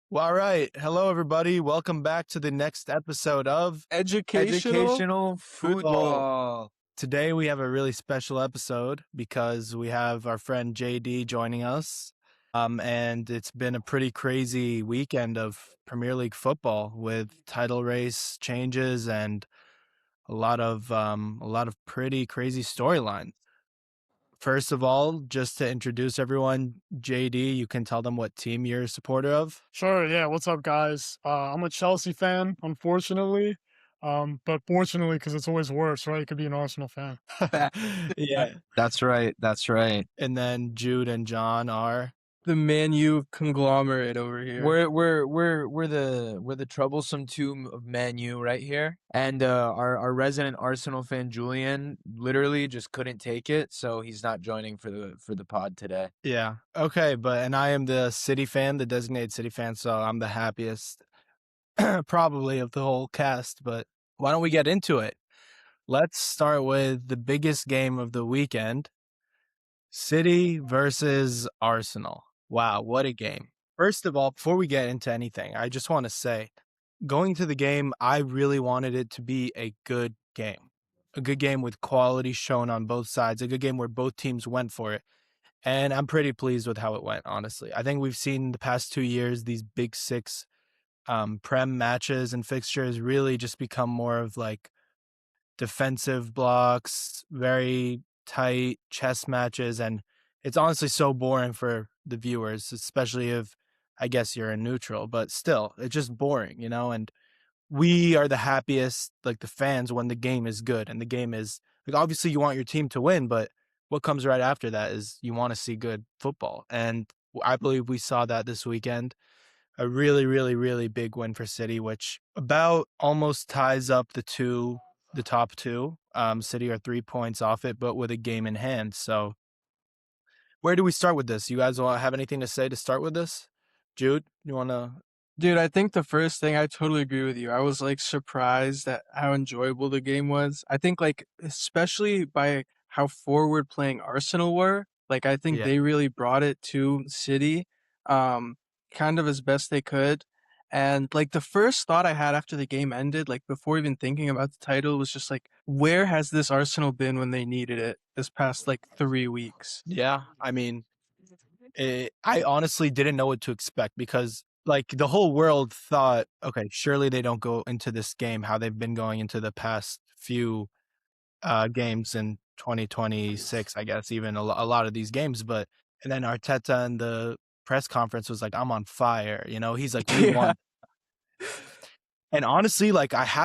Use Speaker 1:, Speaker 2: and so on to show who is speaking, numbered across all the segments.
Speaker 1: Well, all right. Hello, everybody. Welcome back to the next episode of
Speaker 2: Educational football.
Speaker 1: Today we have a really special episode because we have our friend JD joining us. And it's been a pretty crazy weekend of Premier League football with title race changes and a lot of pretty crazy storylines. First of all, just to introduce everyone, JD, you can tell them what team you're a supporter of.
Speaker 3: Sure, yeah. What's up, guys? I'm a Chelsea fan, unfortunately. But fortunately, because it's always worse, right? You could be an Arsenal fan.
Speaker 1: Yeah.
Speaker 2: That's right. That's right.
Speaker 1: And then Jude and John are.
Speaker 4: The Man U conglomerate over here.
Speaker 2: We're the troublesome two of Man U right here, and our resident Arsenal fan Julian literally just couldn't take it, so he's not joining for the pod today.
Speaker 1: Yeah. Okay, and I am the City fan, the designated City fan, so I'm the happiest probably of the whole cast, but why don't we get into it? Let's start with the biggest game of the weekend. City versus Arsenal. Wow, what a game. First of all, before we get into anything, I just want to say, going to the game, I really wanted it to be a good game. A good game with quality shown on both sides, a good game where both teams went for it. And I'm pretty pleased with how it went, honestly. I think we've seen the past 2 years these big six Prem matches and fixtures really just become more of like defensive blocks, very tight chess matches, and it's honestly so boring for the viewers, especially if I guess you're a neutral, but still, it's just boring, and we are the happiest, like the fans, when the game is good, and the game is like, obviously you want your team to win, but what comes right after that is you want to see good football, and I believe we saw that this weekend. A really, really, really big win for City, which about almost ties up the top two. City are 3 points off it, but with a game in hand. So where do we start with this? You guys have anything to say to start with this? Jude, you want to?
Speaker 4: Dude, I think the first thing, I totally agree with you. I was surprised at how enjoyable the game was. I think especially by how forward playing Arsenal were. I think they really brought it to City, kind of as best they could. And the first thought I had after the game ended, before even thinking about the title, was just where has this Arsenal been when they needed it this past 3 weeks?
Speaker 1: Yeah, I mean, I honestly didn't know what to expect because the whole world thought, okay, surely they don't go into this game how they've been going into the past few games in 2026, I guess, even a lot of these games. And then Arteta in the press conference was like, I'm on fire. He's like, we won. And honestly,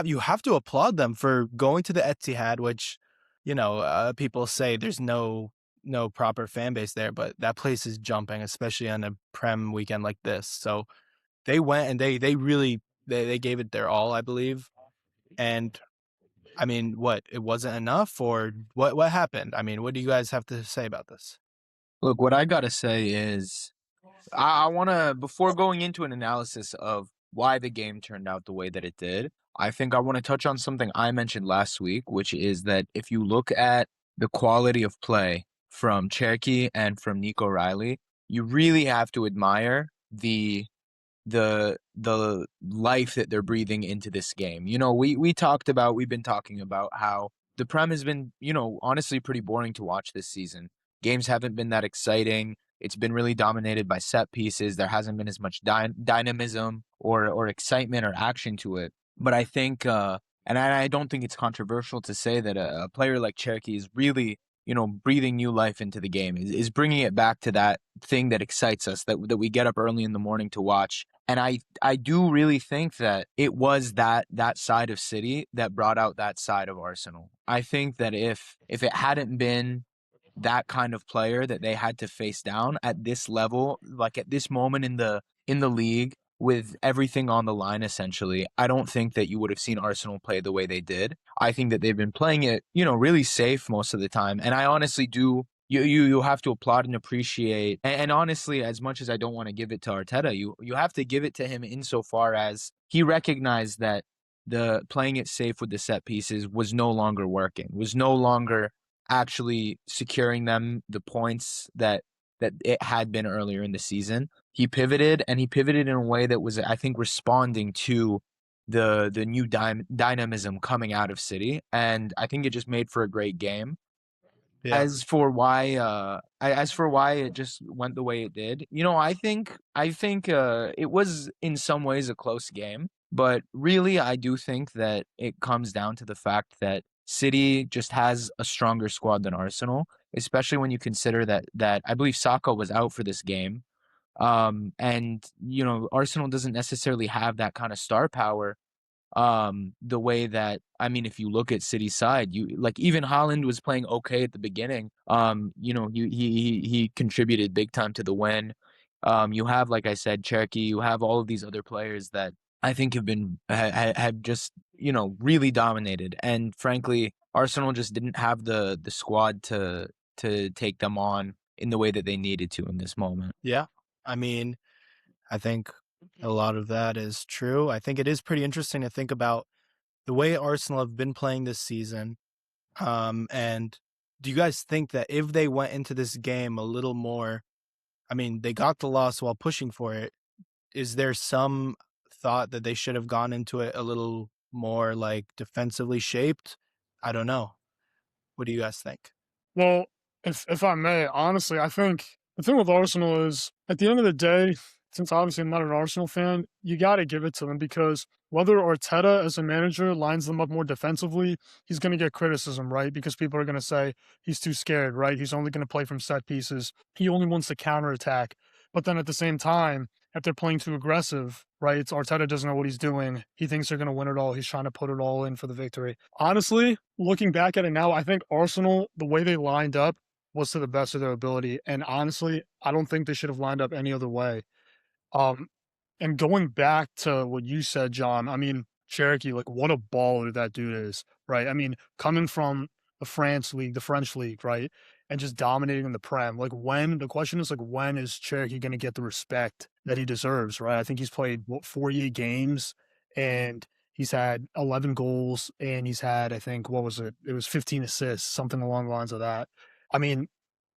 Speaker 1: you have to applaud them for going to the Etihad, which, people say there's no proper fan base there, but that place is jumping, especially on a Prem weekend like this. So they went and they really they gave it their all, I believe. And I mean, it wasn't enough, or what happened? I mean, what do you guys have to say about this?
Speaker 2: Look, what I gotta say is, I want to, before going into an analysis of why the game turned out the way that it did, I think I want to touch on something I mentioned last week, which is that if you look at the quality of play from Cherky and from Nico Riley, you really have to admire the life that they're breathing into this game. We've been talking about how the Prem has been, honestly pretty boring to watch this season. Games haven't been that exciting. It's been really dominated by set pieces. There hasn't been as much dynamism or excitement or action to it. But I think, and I don't think it's controversial to say that a player like Cherky is really, breathing new life into the game, is bringing it back to that thing that excites us, that we get up early in the morning to watch. And I do really think that it was that side of City that brought out that side of Arsenal. I think that if it hadn't been that kind of player that they had to face down at this level, at this moment in the league, with everything on the line, essentially, I don't think that you would have seen Arsenal play the way they did. I think that they've been playing it, really safe most of the time. And I honestly do, you have to applaud and appreciate. And honestly, as much as I don't want to give it to Arteta, you have to give it to him insofar as he recognized that the playing it safe with the set pieces was no longer working, was no longer actually securing them the points that that it had been earlier in the season. He pivoted, and he pivoted in a way that was, I think, responding to the new dynamism coming out of City, and I think it just made for a great game.
Speaker 1: Yeah.
Speaker 2: As for why it just went the way it did, I think it was in some ways a close game, but really I do think that it comes down to the fact that City just has a stronger squad than Arsenal, especially when you consider that I believe Saka was out for this game. And Arsenal doesn't necessarily have that kind of star power, the way that, I mean, if you look at City's side, you like, even Haaland was playing okay at the beginning. He contributed big time to the win. You have, like I said, Cherky. You have all of these other players that I think have just really dominated. And frankly, Arsenal just didn't have the squad to take them on in the way that they needed to in this moment.
Speaker 1: Yeah. I mean, I think a lot of that is true. I think it is pretty interesting to think about the way Arsenal have been playing this season. And do you guys think that if they went into this game a little more, I mean, they got the loss while pushing for it. Is there some thought that they should have gone into it a little more like defensively shaped? I don't know. What do you guys think?
Speaker 3: Well, if I may, honestly, I think the thing with Arsenal is at the end of the day, since obviously I'm not an Arsenal fan, you got to give it to them because whether Arteta as a manager lines them up more defensively, he's going to get criticism, right? Because people are going to say he's too scared, right? He's only going to play from set pieces. He only wants to counterattack. But then at the same time, if they're playing too aggressive, right? It's Arteta doesn't know what he's doing. He thinks they're going to win it all. He's trying to put it all in for the victory. Honestly, looking back at it now, I think Arsenal, the way they lined up was to the best of their ability. And honestly, I don't think they should have lined up any other way. Um, and going back to what you said, John, I mean, Cherokee, like what a baller that dude is, right? I mean, coming from the France league, the French league, right? And just dominating the Prem. Like the question is like, when is Cherokee going to get the respect that he deserves, right? I think he's played 48 games and he's had 11 goals and he's had, I think, what was it? It was 15 assists, something along the lines of that. I mean,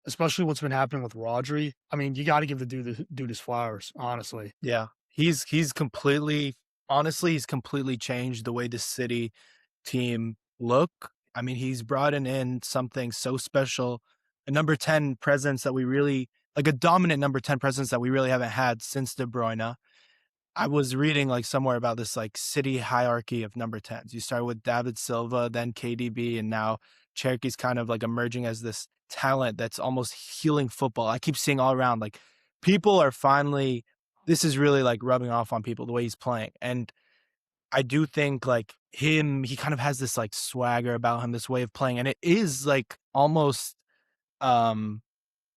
Speaker 3: especially what's been happening with Rodri. I mean, you got to give the dude his flowers, honestly.
Speaker 1: Yeah. He's completely honestly, he's completely changed the way the City team look. I mean, he's brought in something so special, a number 10 presence that we really like a dominant number 10 presence that we really haven't had since De Bruyne. I was reading like somewhere about this like City hierarchy of number 10s. You start with David Silva, then KDB, and now Cherokee's kind of like emerging as this talent that's almost healing football. I keep seeing all around like people are finally this is really like rubbing off on people the way he's playing. And I do think like he kind of has this like swagger about him, this way of playing. And it is like almost um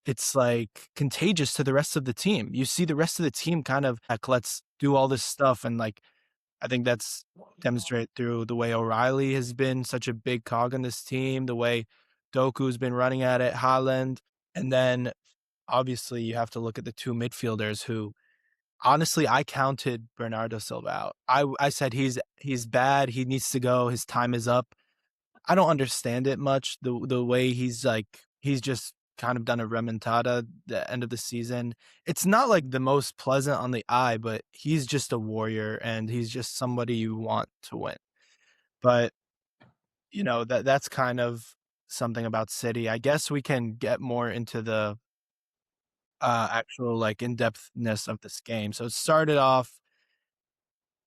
Speaker 1: it's like contagious to the rest of the team. You see the rest of the team kind of like, let's do all this stuff. And like, I think that's demonstrated through the way O'Reilly has been such a big cog in this team, the way Doku's been running at it, Haaland. And then obviously you have to look at the two midfielders who honestly, I counted Bernardo Silva out. I said he's bad. He needs to go. His time is up. I don't understand it much. The way he's just kind of done a remontada the end of the season. It's not like the most pleasant on the eye, but he's just a warrior and he's just somebody you want to win. But that's kind of something about City. I guess we can get more into the actual like in-depthness of this game. So it started off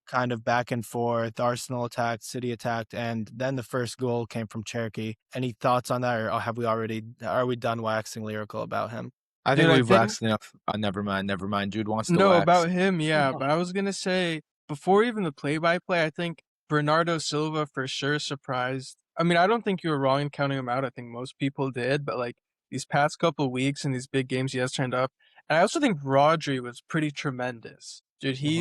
Speaker 1: kind of back and forth. Arsenal attacked, City attacked, and then the first goal came from Cherokee. Any thoughts on that, or are we done waxing lyrical about him?
Speaker 2: I
Speaker 4: Dude,
Speaker 2: think
Speaker 4: I
Speaker 2: we've
Speaker 4: think
Speaker 2: waxed enough. Never mind. Never mind. Jude wants to
Speaker 4: no,
Speaker 2: wax.
Speaker 4: about him, yeah. But I was gonna say before even the play-by-play, I think Bernardo Silva for sure surprised. I mean, I don't think you were wrong in counting him out. I think most people did, but like these past couple weeks and these big games, he has turned up. And I also think Rodri was pretty tremendous. Dude, he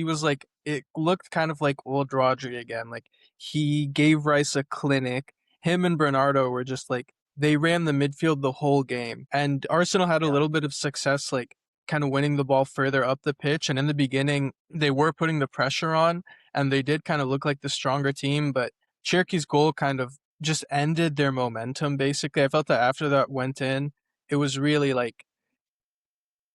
Speaker 4: was like it looked kind of like old Rodri again. Like he gave Rice a clinic. Him and Bernardo were just like they ran the midfield the whole game. And Arsenal had a
Speaker 1: Yeah.
Speaker 4: little bit of success like kind of winning the ball further up the pitch. And in the beginning, they were putting the pressure on and they did kind of look like the stronger team. But Cherokee's goal kind of just ended their momentum, basically. I felt that after that went in, it was really like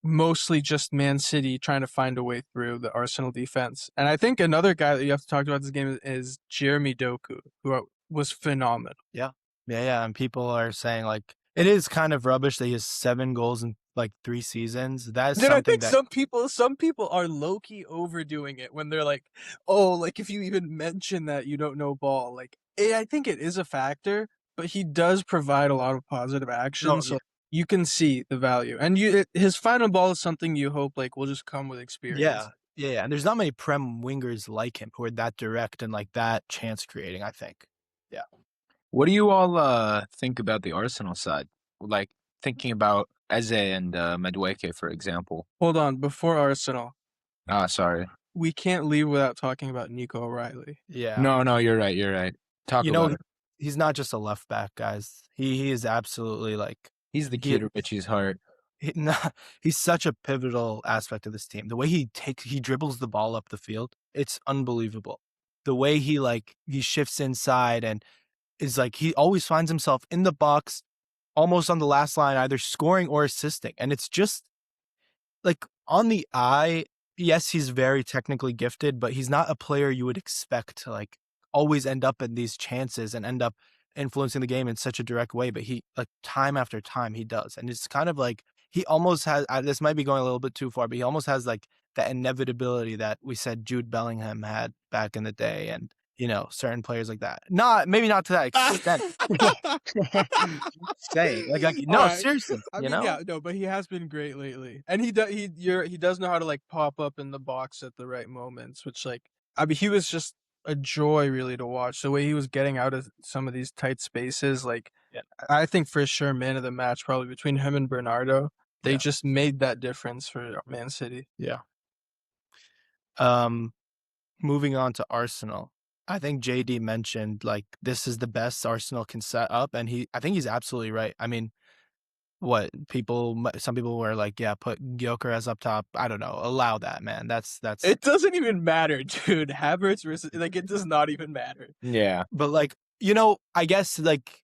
Speaker 4: mostly just Man City trying to find a way through the Arsenal defense. And I think another guy that you have to talk about this game is Jeremy Doku, who was phenomenal.
Speaker 1: Yeah. And people are saying, like, it is kind of rubbish that he has 7 goals in, like, 3 seasons. That is
Speaker 4: Then I
Speaker 1: something
Speaker 4: think
Speaker 1: that
Speaker 4: some people are low-key overdoing it when they're like, oh, like if you even mention that you don't know ball, like I think it is a factor, but he does provide a lot of positive action,
Speaker 1: no,
Speaker 4: so you can see the value. And his final ball is something you hope like will just come with experience.
Speaker 1: and there's not many Prem wingers like him who are that direct and, like, that chance creating, I think. Yeah.
Speaker 2: What do you all think about the Arsenal side? Like thinking about Eze and Madueke, for example.
Speaker 4: Hold on, before Arsenal,
Speaker 2: Ah, sorry.
Speaker 4: we can't leave without talking about Nico O'Reilly.
Speaker 1: Yeah.
Speaker 2: No, you're right. You're right. Talk about it.
Speaker 1: He's not just a left back, guys. He is absolutely, like,
Speaker 2: He's the key to Richie's heart.
Speaker 1: he's such a pivotal aspect of this team. The way he dribbles the ball up the field, it's unbelievable. The way he shifts inside and is like, he always finds himself in the box, almost on the last line, either scoring or assisting. And it's just like on the eye, yes, he's very technically gifted, but he's not a player you would expect to like always end up in these chances and end up influencing the game in such a direct way. But he, like, time after time he does. And it's kind of like he almost has, this might be going a little bit too far, but he almost has like that inevitability that we said Jude Bellingham had back in the day. And, certain players like that. Maybe not to that extent. Say no,
Speaker 4: Alright.
Speaker 1: seriously.
Speaker 4: I mean, yeah, no, but he has been great lately, and he does know how to like pop up in the box at the right moments. Which, like, I mean, he was just a joy really to watch. The way he was getting out of some of these tight spaces, like, I think for sure man of the match probably between him and Bernardo. They just made that difference for Man City.
Speaker 1: Yeah. Moving on to Arsenal. I think JD mentioned, like, this is the best Arsenal can set up, and I think he's absolutely right. I mean, some people were like, yeah, put Gyökeres up top. I don't know. Allow that, man. That's
Speaker 4: It doesn't even matter, dude. Havertz versus, like, it does not even matter.
Speaker 2: Yeah.
Speaker 1: But, like, I guess, like,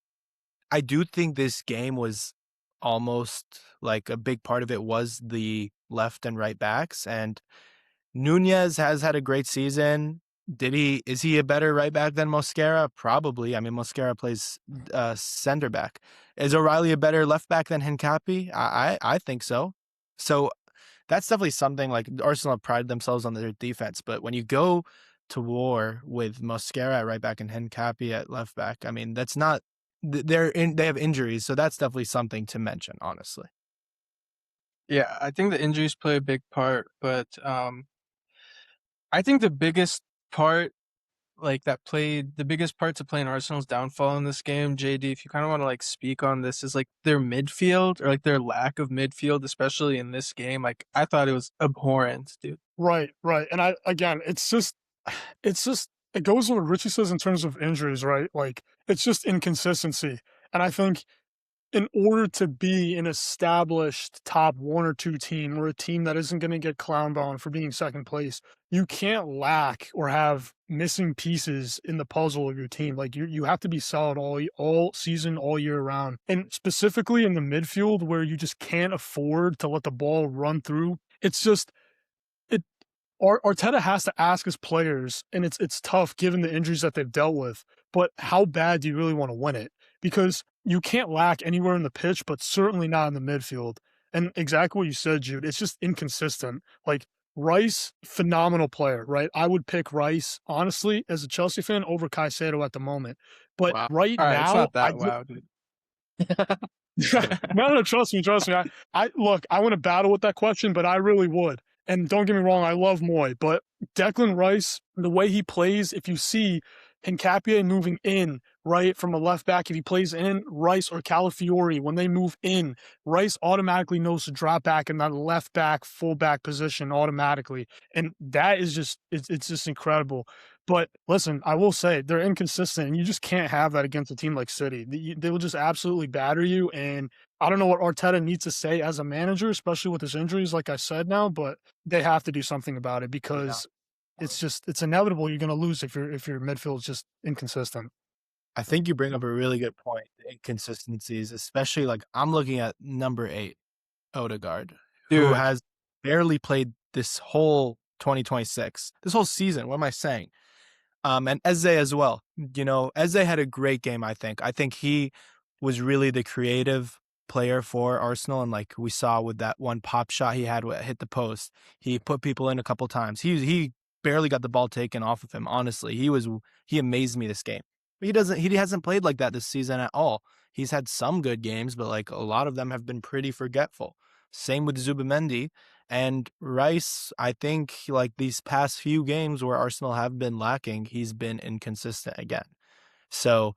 Speaker 1: I do think this game was almost like a big part of it was the left and right backs, and Nunez has had a great season. Is he a better right back than Mosquera? Probably. I mean, Mosquera plays center back. Is O'Reilly a better left back than Hincapi? I think so. So that's definitely something, like, Arsenal prided themselves on their defense. But when you go to war with Mosquera at right back and Hincapi at left back, I mean, that's not, they have injuries. So that's definitely something to mention, honestly.
Speaker 4: Yeah, I think the injuries play a big part, but I think the biggest part to play in Arsenal's downfall in this game, JD, if you kind of want to like speak on this, is like their midfield or like their lack of midfield, especially in this game. Like, I thought it was abhorrent, dude.
Speaker 3: Right. And it goes with what Richie says in terms of injuries, right? Like, it's just inconsistency. And I think in order to be an established top 1 or 2 team, or a team that isn't going to get clowned on for being second place, you can't lack or have missing pieces in the puzzle of your team. Like, you have to be solid all season, all year round. And specifically in the midfield, where you just can't afford to let the ball run through. It's just, Arteta has to ask his players, and it's tough given the injuries that they've dealt with, but how bad do you really want to win it? Because you can't lack anywhere in the pitch, but certainly not in the midfield. And exactly what you said, Jude, it's just inconsistent. Like, Rice, phenomenal player, right? I would pick Rice, honestly, as a Chelsea fan, over Caicedo at the moment. But
Speaker 4: Wow.
Speaker 3: right
Speaker 4: All right,
Speaker 3: now,
Speaker 4: it's not that wow, dude.
Speaker 3: no, trust me. I look, I want to battle with that question, but I really would. And don't get me wrong, I love Moy, but Declan Rice, the way he plays, if you see Hincapié moving in, right, from a left back, if he plays in, Rice or Calafiori, when they move in, Rice automatically knows to drop back in that left back, full back position automatically. And that is just, it's just incredible. But listen, I will say they're inconsistent, and you just can't have that against a team like City. They will just absolutely batter you. And I don't know what Arteta needs to say as a manager, especially with his injuries, like I said now, but they have to do something about it, because it's inevitable you're going to lose if your midfield is just inconsistent.
Speaker 1: I think you bring up a really good point. The inconsistencies, especially, like, I'm looking at number 8, Odegaard, who
Speaker 4: Dude,
Speaker 1: has barely played this whole 2026, this whole season. What am I saying? And Eze as well. Eze had a great game, I think. I think he was really the creative player for Arsenal. And like we saw with that one pop shot he had hit the post, he put people in a couple times. He barely got the ball taken off of him. Honestly, he amazed me this game. But he hasn't played like that this season at all. He's had some good games, but like a lot of them have been pretty forgetful. Same with Zubimendi. And Rice, I think like these past few games where Arsenal have been lacking, he's been inconsistent again. So,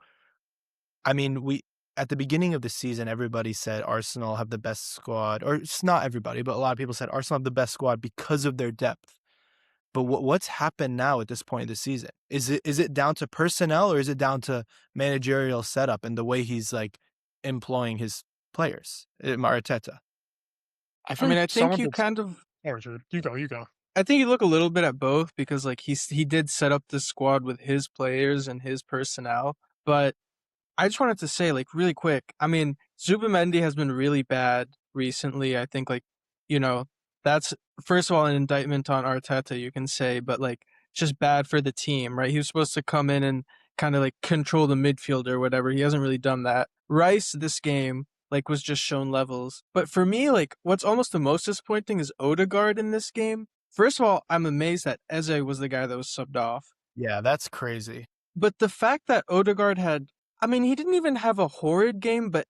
Speaker 1: I mean, we at the beginning of the season, everybody said Arsenal have the best squad, or it's not everybody, but a lot of people said Arsenal have the best squad because of their depth. But what's happened now at this point of the season? Is it down to personnel or is it down to managerial setup and the way he's like employing his players, Arteta?
Speaker 3: I
Speaker 4: I mean,
Speaker 3: think
Speaker 4: I
Speaker 3: some
Speaker 4: think
Speaker 3: of
Speaker 4: you
Speaker 3: it's.
Speaker 4: kind of
Speaker 3: Oh, dude, you go, you go.
Speaker 4: I think you look a little bit at both because like he did set up this squad with his players and his personnel, but I just wanted to say, like, really quick. I mean, Zubimendi has been really bad recently. I think, like, you know, that's first of all an indictment on Arteta, you can say, but like, it's just bad for the team, right? He was supposed to come in and kind of like control the midfield or whatever. He hasn't really done that. Rice this game like was just shown levels, but for me, like, what's almost the most disappointing is Odegaard in this game. First of all, I'm amazed that Eze was the guy that was subbed off.
Speaker 1: Yeah, that's crazy.
Speaker 4: But the fact that Odegaard had, I mean, he didn't even have a horrid game, but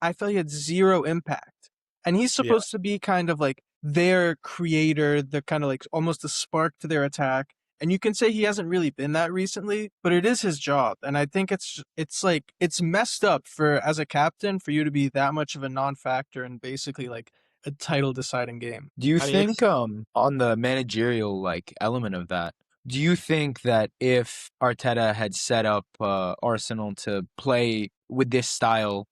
Speaker 4: I felt he had zero impact. And he's
Speaker 1: Yeah.
Speaker 4: supposed to be kind of like their creator, the kind of like almost a spark to their attack. And you can say he hasn't really been that recently, but it is his job. And I think it's like, it's messed up for, as a captain, for you to be that much of a non-factor in basically like a title deciding game.
Speaker 2: Do you
Speaker 1: I mean,
Speaker 2: think on the managerial like element of that, do you think that if Arteta had set up Arsenal to play with this style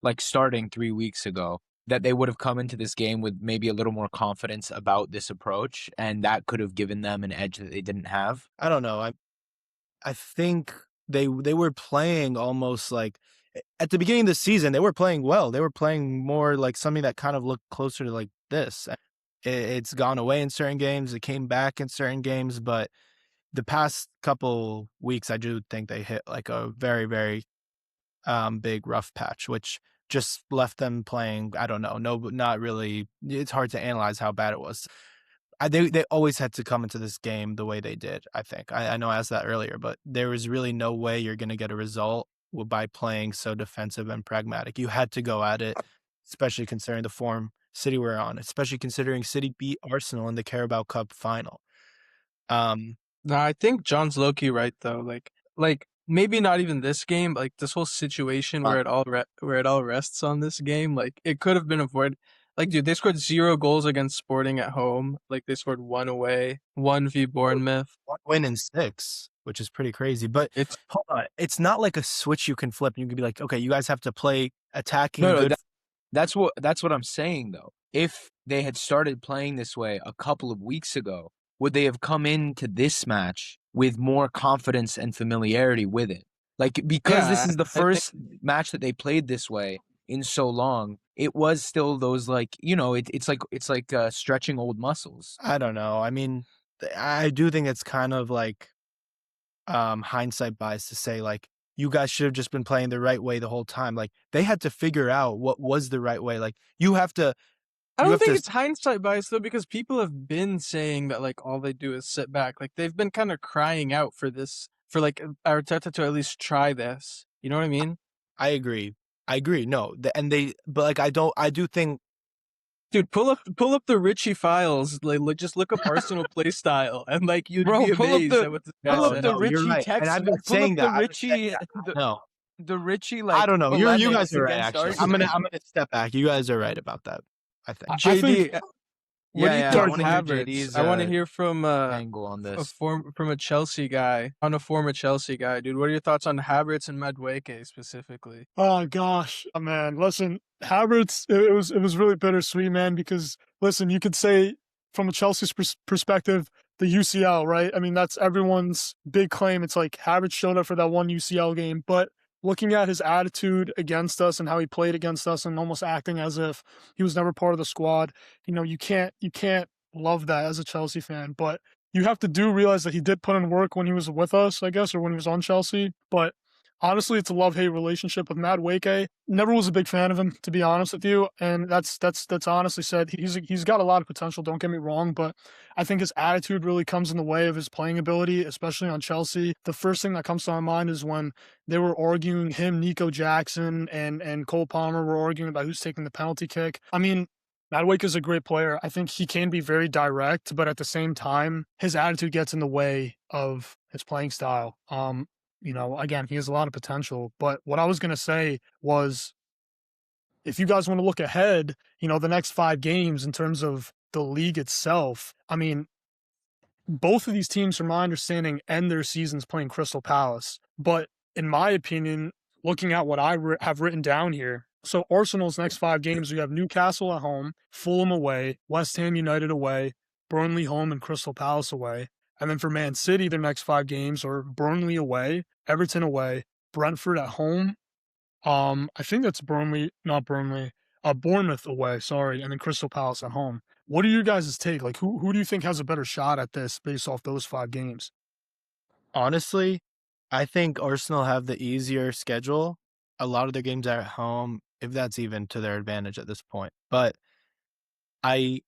Speaker 2: like starting 3 weeks ago, that they would have come into this game with maybe a little more confidence about this approach and that could have given them an edge that they didn't have?
Speaker 1: I don't know. I think they were playing almost like at the beginning of the season, they were playing well. They were playing more like something that kind of looked closer to like this. It's gone away in certain games. It came back in certain games, but the past couple weeks, I do think they hit like a very, very big rough patch, which just left them playing. I don't know. No, not really. It's hard to analyze how bad it was. They always had to come into this game the way they did, I think. I know I asked that earlier, but there was really no way you're going to get a result by playing so defensive and pragmatic. You had to go at it, especially considering the form City were on, especially considering City beat Arsenal in the Carabao Cup final.
Speaker 4: No, I think John's low-key right though. Like maybe not even this game, but like this whole situation where where it all rests on this game, like it could have been avoided. Like, dude, they scored 0 goals against Sporting at home. Like they scored 1 away, 1 v Bournemouth.
Speaker 1: One win in 6, which is pretty crazy. But
Speaker 4: It's
Speaker 1: hold on, it's not like a switch you can flip. You can be like, okay, you guys have to play attacking
Speaker 2: No,
Speaker 1: good.
Speaker 2: that's what I'm saying though. If they had started playing this way a couple of weeks ago, would they have come into this match with more confidence and familiarity with it? Like, because this
Speaker 4: yeah,
Speaker 2: is the
Speaker 4: I think
Speaker 2: first match that they played this way in so long, it was still those like, it's like stretching old muscles.
Speaker 1: I don't know. I mean, I do think it's kind of like hindsight bias to say like you guys should have just been playing the right way the whole time. Like they had to figure out what was the right way. Like
Speaker 4: I
Speaker 1: you
Speaker 4: don't
Speaker 1: have
Speaker 4: think
Speaker 1: to
Speaker 4: it's hindsight bias though, because people have been saying that like all they do is sit back. Like they've been kind of crying out for this, for like Arteta to at least try this. You know what I mean?
Speaker 1: I agree. I agree. No, but like I do think
Speaker 4: Dude, pull up the Richie files. Like just look up Arsenal play style, and like you'd
Speaker 5: Bro,
Speaker 4: be amazed at what this guy
Speaker 5: pull up
Speaker 4: said.
Speaker 5: the
Speaker 1: you're
Speaker 5: Richie
Speaker 1: right. And
Speaker 5: text.
Speaker 1: I've been
Speaker 5: Pull up
Speaker 1: saying
Speaker 5: the
Speaker 1: that. I've been saying
Speaker 5: Richie,
Speaker 1: that.
Speaker 5: the,
Speaker 1: No.
Speaker 5: the Richie
Speaker 1: I
Speaker 5: like
Speaker 1: don't know. You guys
Speaker 5: polemics
Speaker 1: are right.
Speaker 5: against
Speaker 1: Actually,
Speaker 5: Arsenal.
Speaker 1: I'm gonna step back. You guys are right about that. I think.
Speaker 3: I
Speaker 4: JD,
Speaker 3: think
Speaker 4: what do you
Speaker 2: Yeah,
Speaker 4: think
Speaker 2: I
Speaker 4: of
Speaker 2: want to hear
Speaker 4: Havertz?
Speaker 2: JD's
Speaker 4: I want to hear from
Speaker 2: angle on this.
Speaker 4: from a Chelsea guy, on a former Chelsea guy, dude. What are your thoughts on Havertz and Madueke specifically?
Speaker 3: Oh gosh, oh, man. Listen, Havertz. It was really bittersweet, man. Because listen, you could say from a Chelsea's perspective, the UCL, right? I mean, that's everyone's big claim. It's like Havertz showed up for that one UCL game, but looking at his attitude against us and how he played against us and almost acting as if he was never part of the squad, you can't love that as a Chelsea fan. But you have to realize that he did put in work when he was with us, I guess, or when he was on Chelsea. But honestly, it's a love-hate relationship with Madueke. Never was a big fan of him, to be honest with you, and that's honestly said. He's got a lot of potential. Don't get me wrong, but I think his attitude really comes in the way of his playing ability, especially on Chelsea. The first thing that comes to my mind is when they were arguing, him, Nico Jackson, and Cole Palmer were arguing about who's taking the penalty kick. I mean, Madueke is a great player. I think he can be very direct, but at the same time, his attitude gets in the way of his playing style. Again, he has a lot of potential. But what I was going to say was, if you guys want to look ahead, the next 5 games in terms of the league itself, I mean, both of these teams, from my understanding, end their seasons playing Crystal Palace. But in my opinion, looking at what I have written down here, so Arsenal's next 5 games, we have Newcastle at home, Fulham away, West Ham United away, Burnley home, and Crystal Palace away. And then for Man City, their next 5 games are Burnley away, Everton away, Brentford at home. I think that's not Burnley, Bournemouth away, sorry, and then Crystal Palace at home. What are you guys' take? Like, who do you think has a better shot at this based off those 5 games?
Speaker 1: Honestly, I think Arsenal have the easier schedule. A lot of their games are at home, if that's even to their advantage at this point. But I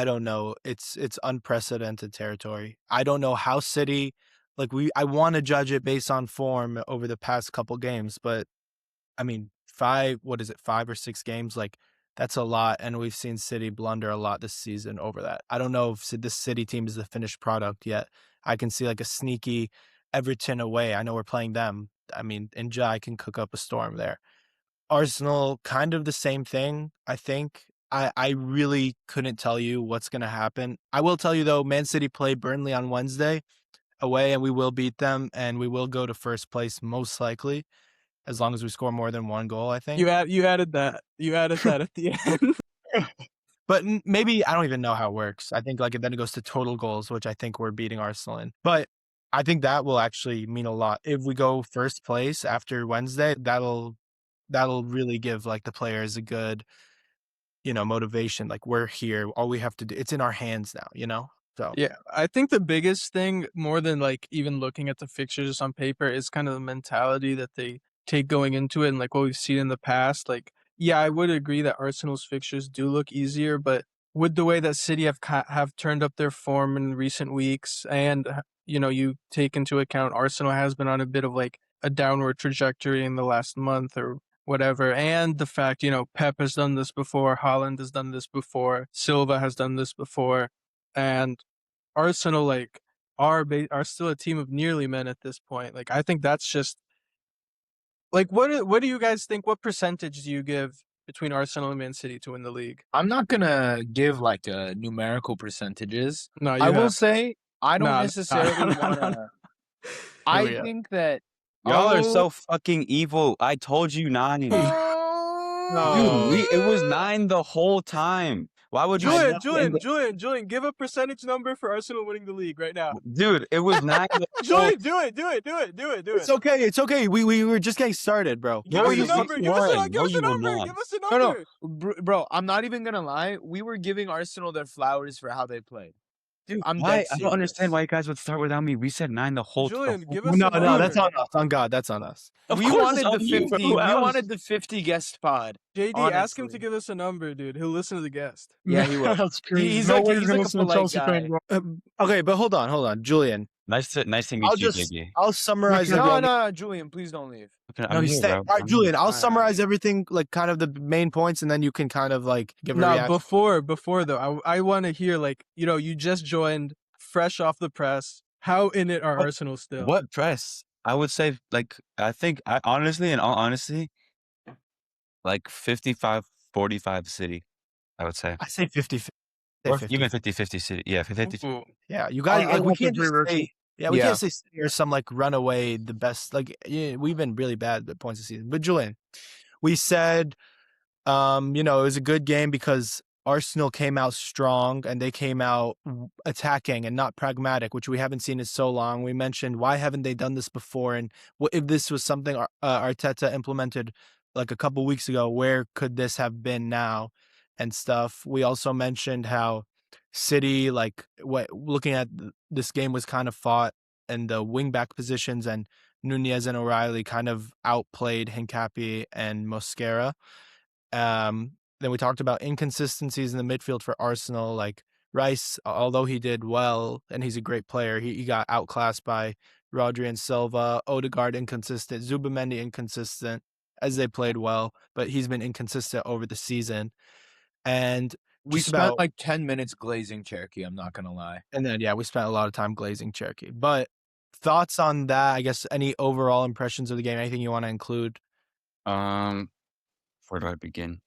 Speaker 1: don't know. It's unprecedented territory. I don't know how City, I want to judge it based on form over the past couple games, but I mean, 5 or 6 games, that's a lot, and we've seen City blunder a lot this season over that. I don't know if this City team is the finished product yet. I can see a sneaky Everton away. I know we're playing them. I mean, Njai can cook up a storm there. Arsenal, kind of the same thing, I think. I really couldn't tell you what's going to happen. I will tell you, though, Man City play Burnley on Wednesday away, and we will beat them, and we will go to first place most likely, as long as we score more than 1 goal, I think.
Speaker 4: You added that. You added that at the end.
Speaker 1: But maybe, I don't even know how it works. I think then it goes to total goals, which I think we're beating Arsenal in. But I think that will actually mean a lot. If we go first place after Wednesday, that'll really give the players a good, motivation. We're here. All we have to do, it's in our hands now, So
Speaker 4: Yeah, I think the biggest thing, more than even looking at the fixtures on paper, is kind of the mentality that they take going into it, and what we've seen in the past. Yeah, I would agree that Arsenal's fixtures do look easier, but with the way that City have turned up their form in recent weeks, and you take into account Arsenal has been on a bit of a downward trajectory in the last month or whatever, and the fact Pep has done this before, Haaland has done this before, Silva has done this before, and Arsenal are still a team of nearly men at this point. I think that's just what do you guys think? What percentage do you give between Arsenal and Man City to win the league?
Speaker 2: I'm not gonna give a numerical percentages.
Speaker 4: No,
Speaker 2: I will say I don't
Speaker 4: Nah,
Speaker 2: necessarily
Speaker 4: nah.
Speaker 2: want to.
Speaker 1: Here we
Speaker 2: I
Speaker 1: go.
Speaker 2: think that
Speaker 5: Y'all are so fucking evil. I told you 9. Dude,
Speaker 4: No.
Speaker 5: it was 9 the whole time. Why would you say
Speaker 4: Julian, give a percentage number for Arsenal winning the league right now.
Speaker 5: Dude, it was 9 the
Speaker 4: Julian, do it.
Speaker 1: It's okay. It's okay. We were just getting started, bro.
Speaker 4: Give us a number. Give us a
Speaker 5: No, you were
Speaker 4: number.
Speaker 5: not.
Speaker 4: Give us a
Speaker 2: no,
Speaker 4: number.
Speaker 2: bro. I'm not even gonna lie. We were giving Arsenal their flowers for how they played.
Speaker 5: Dude,
Speaker 2: I'm
Speaker 5: why?
Speaker 2: dead
Speaker 5: I don't understand
Speaker 2: serious.
Speaker 5: why you guys would start without me. We said 9 the whole time.
Speaker 4: Julian, give us
Speaker 1: No,
Speaker 4: a
Speaker 1: no,
Speaker 4: number.
Speaker 1: that's on us. On God, that's on us.
Speaker 2: We wanted the 50. We wanted the 50 guest pod.
Speaker 4: JD, ask him to
Speaker 2: honestly.
Speaker 4: give us a number, dude. He'll listen to the guest.
Speaker 2: Yeah, he will.
Speaker 3: That's crazy.
Speaker 2: He's
Speaker 3: no
Speaker 2: like-
Speaker 3: way
Speaker 2: he's
Speaker 3: you're gonna
Speaker 2: like a
Speaker 3: listen to
Speaker 2: polite
Speaker 3: Chelsea
Speaker 2: guy.
Speaker 3: fan, bro.
Speaker 1: Okay, but hold on, Julian.
Speaker 5: Nice to meet
Speaker 1: I'll
Speaker 5: you,
Speaker 1: just
Speaker 5: JB.
Speaker 1: I'll summarize
Speaker 3: No,
Speaker 1: everything.
Speaker 2: No, Julian, please don't leave.
Speaker 5: Okay,
Speaker 1: No,
Speaker 5: I'm
Speaker 1: he's
Speaker 5: here,
Speaker 1: staying.
Speaker 5: bro.
Speaker 1: All right, Julian, I'll
Speaker 2: Alright.
Speaker 1: summarize everything, kind of the main points, and then you can kind of give a
Speaker 4: No,
Speaker 1: reaction.
Speaker 4: before though, I want to hear you just joined, fresh off the press. How in it are
Speaker 5: What-
Speaker 4: Arsenal still?
Speaker 5: What press? I would say, I honestly, in all honesty, 55-45 City, I would say.
Speaker 1: I say 50.
Speaker 5: Or even 50-50 City. Yeah, 50-50.
Speaker 4: Ooh.
Speaker 1: Yeah, you guys.
Speaker 3: I
Speaker 1: we
Speaker 3: have to
Speaker 1: can't
Speaker 3: agree
Speaker 1: just
Speaker 3: with
Speaker 1: say.
Speaker 3: you.
Speaker 1: Yeah, we
Speaker 2: Yeah.
Speaker 1: can't say City or some runaway the best. We've been really bad at points this season. But Julian, we said, it was a good game because Arsenal came out strong and they came out attacking and not pragmatic, which we haven't seen in so long. We mentioned why haven't they done this before, and what if this was something Arteta implemented like a couple weeks ago? Where could this have been now, and stuff. We also mentioned how City, like what looking at this game, was kind of fought in the wingback positions, and Nunez and O'Reilly kind of outplayed Hincapié and Mosquera. Then we talked about inconsistencies in the midfield for Arsenal. Like Rice, although he did well and he's a great player, he got outclassed by Rodri and Silva. Odegaard inconsistent, Zubamendi inconsistent, as they played well, but he's been inconsistent over the season. And
Speaker 2: We
Speaker 1: just
Speaker 2: spent
Speaker 1: about,
Speaker 2: like 10 minutes glazing Cherokee, I'm not gonna lie.
Speaker 1: and then yeah, we spent a lot of time glazing Cherokee. But thoughts on that? I guess any overall impressions of the game? Anything you want to include?
Speaker 5: Where do I begin?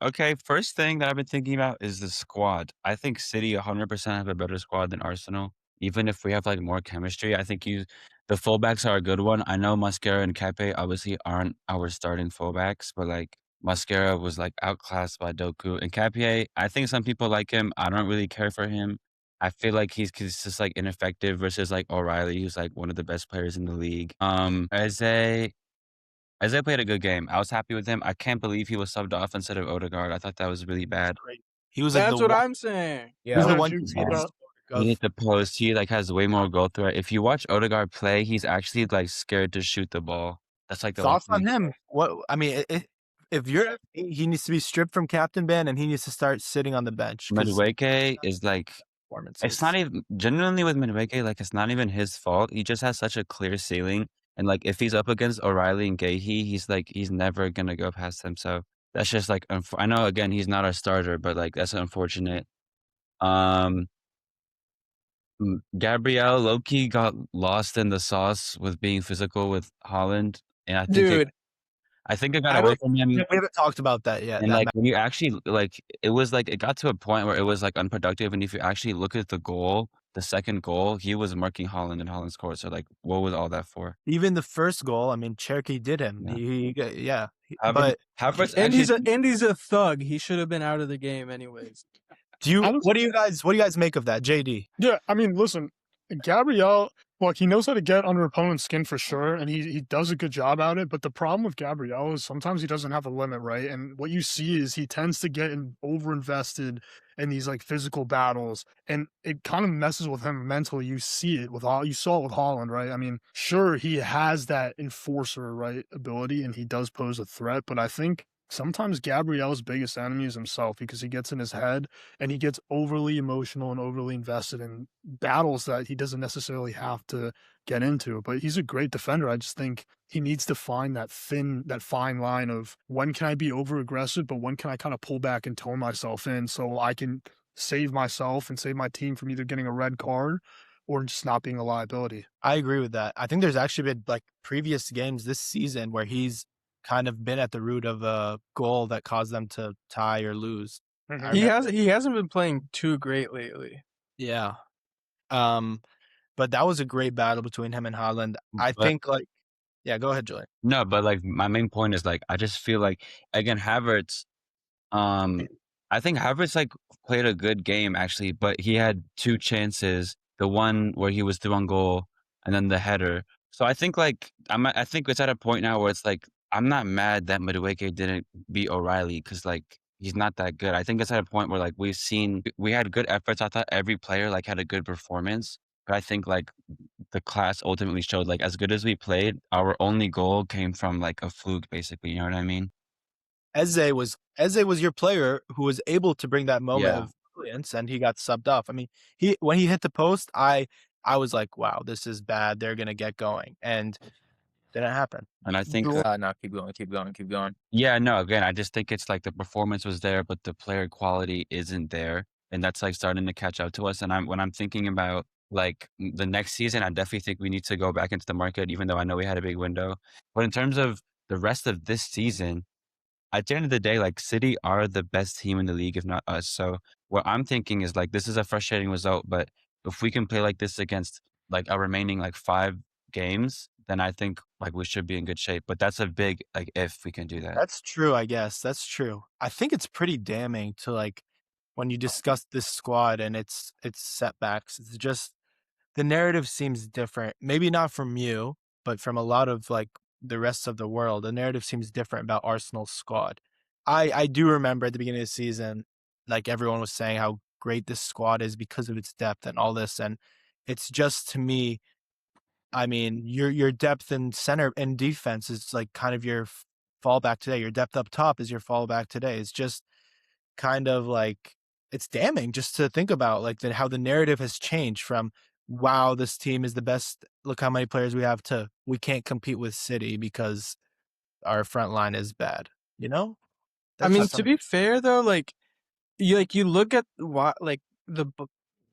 Speaker 5: Okay, first thing that I've been thinking about is the squad. I think City 100% have a better squad than Arsenal. Even if we have like more chemistry, I think the fullbacks are a good one. I know Mascara and Kepe obviously aren't our starting fullbacks, but like Mascara was like outclassed by Doku. And Kepe, I think some people like him. I don't really care for him. I feel like he's just like ineffective versus like O'Reilly, who's like one of the best players in the league. Isaiah played a good game. I was happy with him. I can't believe he was subbed off instead of Odegaard. I thought that was really bad.
Speaker 1: Great. He was like the
Speaker 4: That's what
Speaker 1: one.
Speaker 4: I'm saying.
Speaker 1: He was
Speaker 3: Yeah,
Speaker 1: the
Speaker 2: Yeah.
Speaker 3: I
Speaker 1: one
Speaker 3: do
Speaker 1: who
Speaker 3: feel
Speaker 1: made
Speaker 3: that.
Speaker 1: us
Speaker 5: He hit the post. He like has way more goal threat. If you watch Odegaard play, he's actually like scared to shoot the ball. That's like the one
Speaker 1: thoughts on
Speaker 5: thing.
Speaker 1: him. What I mean, if you're, he needs to be stripped from captain ban and he needs to start sitting on the bench because
Speaker 5: Madueke is like it's not even genuinely with Madueke, like it's not even his fault. He just has such a clear ceiling. And like if he's up against O'Reilly and Gahey, he's never gonna go past him. So that's just like I know again he's not our starter, but like that's unfortunate. Gabriel Loki got lost in the sauce with being physical with Holland, and
Speaker 4: Dude,
Speaker 5: I think it got
Speaker 4: I
Speaker 5: away
Speaker 4: don't
Speaker 5: from him.
Speaker 1: we haven't talked about that yet.
Speaker 5: And
Speaker 1: That
Speaker 5: like when you actually like, it was like it got to a point where it was like unproductive. And if you actually look at the goal, the second goal, he was marking Holland and Holland scored. So like, what was all that for?
Speaker 1: even the first goal, I mean, Cherokee did him.
Speaker 5: Yeah.
Speaker 1: But
Speaker 5: Havertz
Speaker 4: and
Speaker 5: actually,
Speaker 4: he's a thug. He should have been out of the game anyways.
Speaker 1: what do you guys make of that, JD?
Speaker 3: Yeah, I mean, listen, Gabriel, look, he knows how to get under opponent's skin for sure, and he does a good job at it. But the problem with Gabriel is sometimes he doesn't have a limit, right? And what you see is he tends to get overinvested in these like physical battles, and it kind of messes with him mentally. You see it with you saw it with Holland, right? I mean, sure, he has that enforcer right ability, and he does pose a threat, but I think sometimes Gabriel's biggest enemy is himself because he gets in his head and he gets overly emotional and overly invested in battles that he doesn't necessarily have to get into. But he's a great defender. I just think he needs to find that fine line of when can I be over aggressive, but when can I kind of pull back and tone myself in so I can save myself and save my team from either getting a red card or just not being a liability.
Speaker 1: I agree with that. I think there's actually been like previous games this season where he's kind of been at the root of a goal that caused them to tie or lose.
Speaker 4: He hasn't been playing too great lately.
Speaker 1: Yeah. But that was a great battle between him and Holland. I
Speaker 5: But-
Speaker 1: think like, yeah, go ahead, Julian.
Speaker 5: no, but like my main point is like, I just feel like again, Havertz, I think Havertz like played a good game actually, but he had two chances. The one where he was through on goal and then the header. So I think like, I think it's at a point now where it's like, I'm not mad that Madueke didn't beat O'Reilly because like he's not that good. I think it's at a point where like we had good efforts. I thought every player like had a good performance, but I think like the class ultimately showed like as good as we played, our only goal came from like a fluke, basically. You know what I mean?
Speaker 1: Eze was your player who was able to bring that moment
Speaker 5: Yeah.
Speaker 1: of brilliance, and he got subbed off. I mean, when he hit the post, I was like, wow, this is bad. They're gonna get going, and didn't happen.
Speaker 5: And I think
Speaker 2: No, keep going.
Speaker 5: yeah, no, again, I just think it's like the performance was there, but the player quality isn't there. And that's like starting to catch up to us. And when I'm thinking about like the next season, I definitely think we need to go back into the market, even though I know we had a big window. But in terms of the rest of this season, at the end of the day, like City are the best team in the league, if not us. So what I'm thinking is like, this is a frustrating result, but if we can play like this against like our remaining like 5 games, then I think like we should be in good shape. But that's a big like if we can do that.
Speaker 1: That's true, I guess. That's true. I think it's pretty damning to like when you discuss this squad and its setbacks. It's just the narrative seems different. Maybe not from you, but from a lot of like the rest of the world. The narrative seems different about Arsenal's squad. I do remember at the beginning of the season, like everyone was saying how great this squad is because of its depth and all this. And it's just to me, I mean, your depth in center and defense is like kind of your fallback today. Your depth up top is your fallback today. It's just kind of like it's damning just to think about like how the narrative has changed from wow, this team is the best. Look how many players we have to we can't compete with City because our front line is bad. You know?
Speaker 4: I
Speaker 1: That's
Speaker 4: mean,
Speaker 1: just
Speaker 4: to be fair though, like you look at why like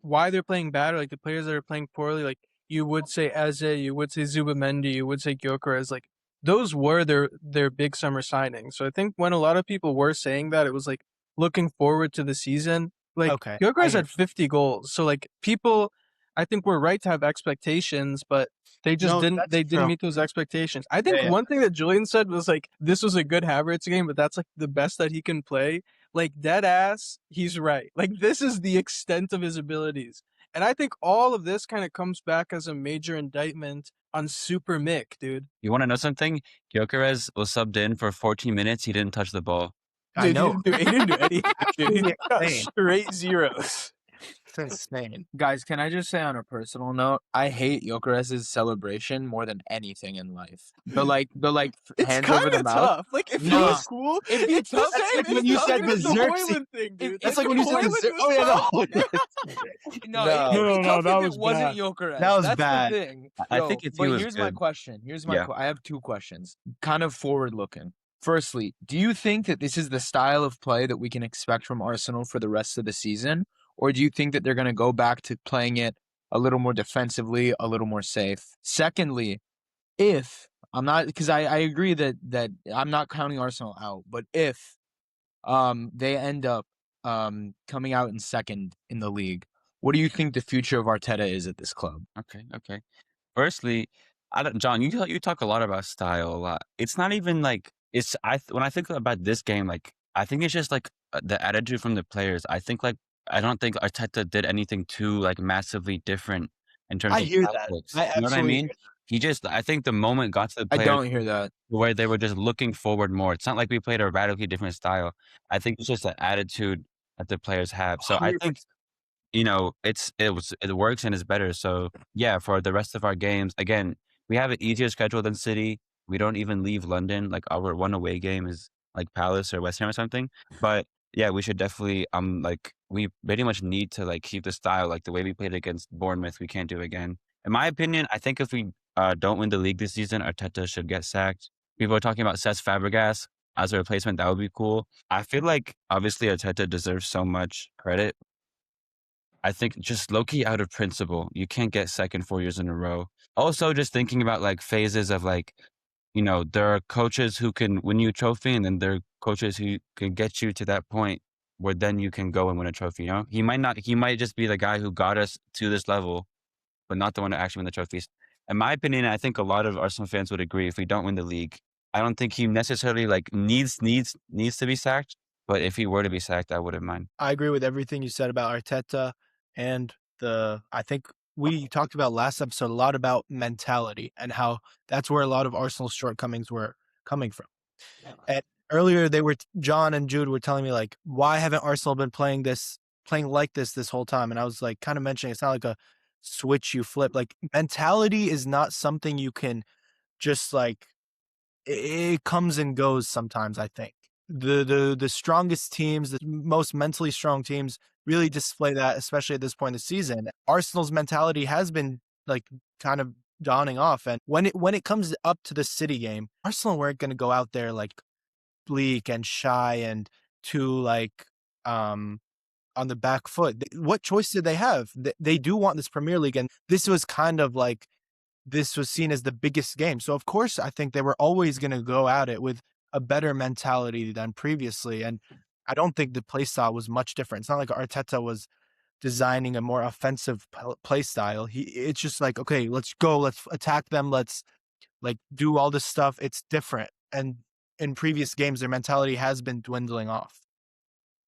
Speaker 4: why they're playing bad, or like the players that are playing poorly. Like you would say Eze, you would say Zubamendi, you would say Gyökeres. Like those were their big summer signings. So I think when a lot of people were saying that, it was like looking forward to the season. Like
Speaker 1: okay.
Speaker 4: Gyökeres had 50 goals, so like people, I think we're right to have expectations, but they just
Speaker 1: No,
Speaker 4: didn't.
Speaker 1: that's
Speaker 4: They didn't
Speaker 1: true.
Speaker 4: meet those expectations. I think
Speaker 1: Yeah.
Speaker 4: one thing that Julian said was like this was a good Havertz game, but that's like the best that he can play. Like dead ass, he's right. Like this is the extent of his abilities. And I think all of this kind of comes back as a major indictment on Super Mick, dude.
Speaker 5: You want to know something? Gyökeres was subbed in for 14 minutes. He didn't touch the ball.
Speaker 1: I
Speaker 4: Dude,
Speaker 1: know.
Speaker 4: he didn't do anything, dude. He
Speaker 1: Absolutely
Speaker 4: got
Speaker 1: insane.
Speaker 4: straight zeros.
Speaker 1: It's insane.
Speaker 2: Guys, can I just say on a personal note, I hate Gyökeres' celebration more than anything in life. The
Speaker 4: It's
Speaker 2: hands over
Speaker 4: kind
Speaker 2: the
Speaker 4: of
Speaker 2: mouth.
Speaker 4: tough. Like if
Speaker 2: Nah.
Speaker 4: it was cool,
Speaker 2: It'd be
Speaker 4: it's
Speaker 2: tough.
Speaker 4: the
Speaker 2: That's
Speaker 4: same.
Speaker 2: like
Speaker 4: It's
Speaker 2: when you
Speaker 4: tough
Speaker 2: said
Speaker 4: as the
Speaker 1: Xerxes.
Speaker 4: Hoyland thing, dude.
Speaker 1: That's like when you said
Speaker 4: Hoyland
Speaker 1: the
Speaker 4: was tough.
Speaker 2: No,
Speaker 1: No.
Speaker 2: it'd be
Speaker 3: No,
Speaker 2: tough
Speaker 3: that
Speaker 2: if
Speaker 3: was
Speaker 2: it wasn't
Speaker 3: bad.
Speaker 2: Gyökeres.
Speaker 1: That was
Speaker 2: That's
Speaker 1: bad.
Speaker 2: the thing.
Speaker 5: I
Speaker 2: Yo,
Speaker 5: think if he
Speaker 2: but
Speaker 5: was
Speaker 2: here's my
Speaker 5: good.
Speaker 2: question.
Speaker 5: Yeah.
Speaker 2: I have two questions, kind of forward looking. Firstly, do you think that this is the style of play that we can expect from Arsenal for the rest of the season? Or do you think that they're going to go back to playing it a little more defensively, a little more safe? Secondly, if I'm not, because I agree that I'm not counting Arsenal out, but if they end up coming out in second in the league, what do you think the future of Arteta is at this club?
Speaker 5: Okay. Firstly, John, you talk a lot about style a lot. It's not even like it's when I think about this game, like I think it's just like the attitude from the players. I don't think Arteta did anything too like massively different in terms
Speaker 1: I
Speaker 5: of
Speaker 1: hear that.
Speaker 5: tactics.
Speaker 1: I
Speaker 5: You know what I
Speaker 1: absolutely
Speaker 5: mean? I think the moment got to the
Speaker 2: I
Speaker 5: players
Speaker 2: don't hear that.
Speaker 5: where they were just looking forward more. It's not like we played a radically different style. I think it's just an attitude that the players have. So I think
Speaker 1: 100%.
Speaker 5: it works and it's better. So yeah, for the rest of our games, again, we have an easier schedule than City. We don't even leave London. Like our one away game is like Palace or West Ham or something. But yeah, we should definitely like we pretty much need to like keep the style like the way we played against Bournemouth. We can't do again. In my opinion, I think if we don't win the league this season, Arteta should get sacked. People are talking about Cesc Fabregas as a replacement. That would be cool. I feel like obviously Arteta deserves so much credit. I think just low-key out of principle, you can't get second 4 years in a row. Also, just thinking about like phases of like, there are coaches who can win you a trophy, and then there are coaches who can get you to that point where then you can go and win a trophy. He might just be the guy who got us to this level, but not the one to actually win the trophies. In my opinion, I think a lot of Arsenal fans would agree. If we don't win the league, I don't think he necessarily like needs to be sacked. But if he were to be sacked, I wouldn't mind.
Speaker 1: I agree with everything you said about Arteta and I think we talked about last episode a lot about mentality and how that's where a lot of Arsenal's shortcomings were coming from. And earlier John and Jude were telling me like, why haven't Arsenal been playing like this whole time? And I was like kind of mentioning it's not like a switch you flip. Like mentality is not something you can just like it comes and goes sometimes, I think. The strongest teams, the most mentally strong teams really display that, especially at this point in the season. Arsenal's mentality has been like kind of dawning off. And when it comes up to the City game, Arsenal weren't going to go out there like bleak and shy and too like on the back foot. What choice did they have? They do want this Premier League, and this was kind of like this was seen as the biggest game. So of course, I think they were always going to go at it with a better mentality than previously. And I don't think the play style was much different. It's not like Arteta was designing a more offensive play style. It's just like, okay, let's go, let's attack them, let's like do all this stuff. It's different. And in previous games, their mentality has been dwindling off.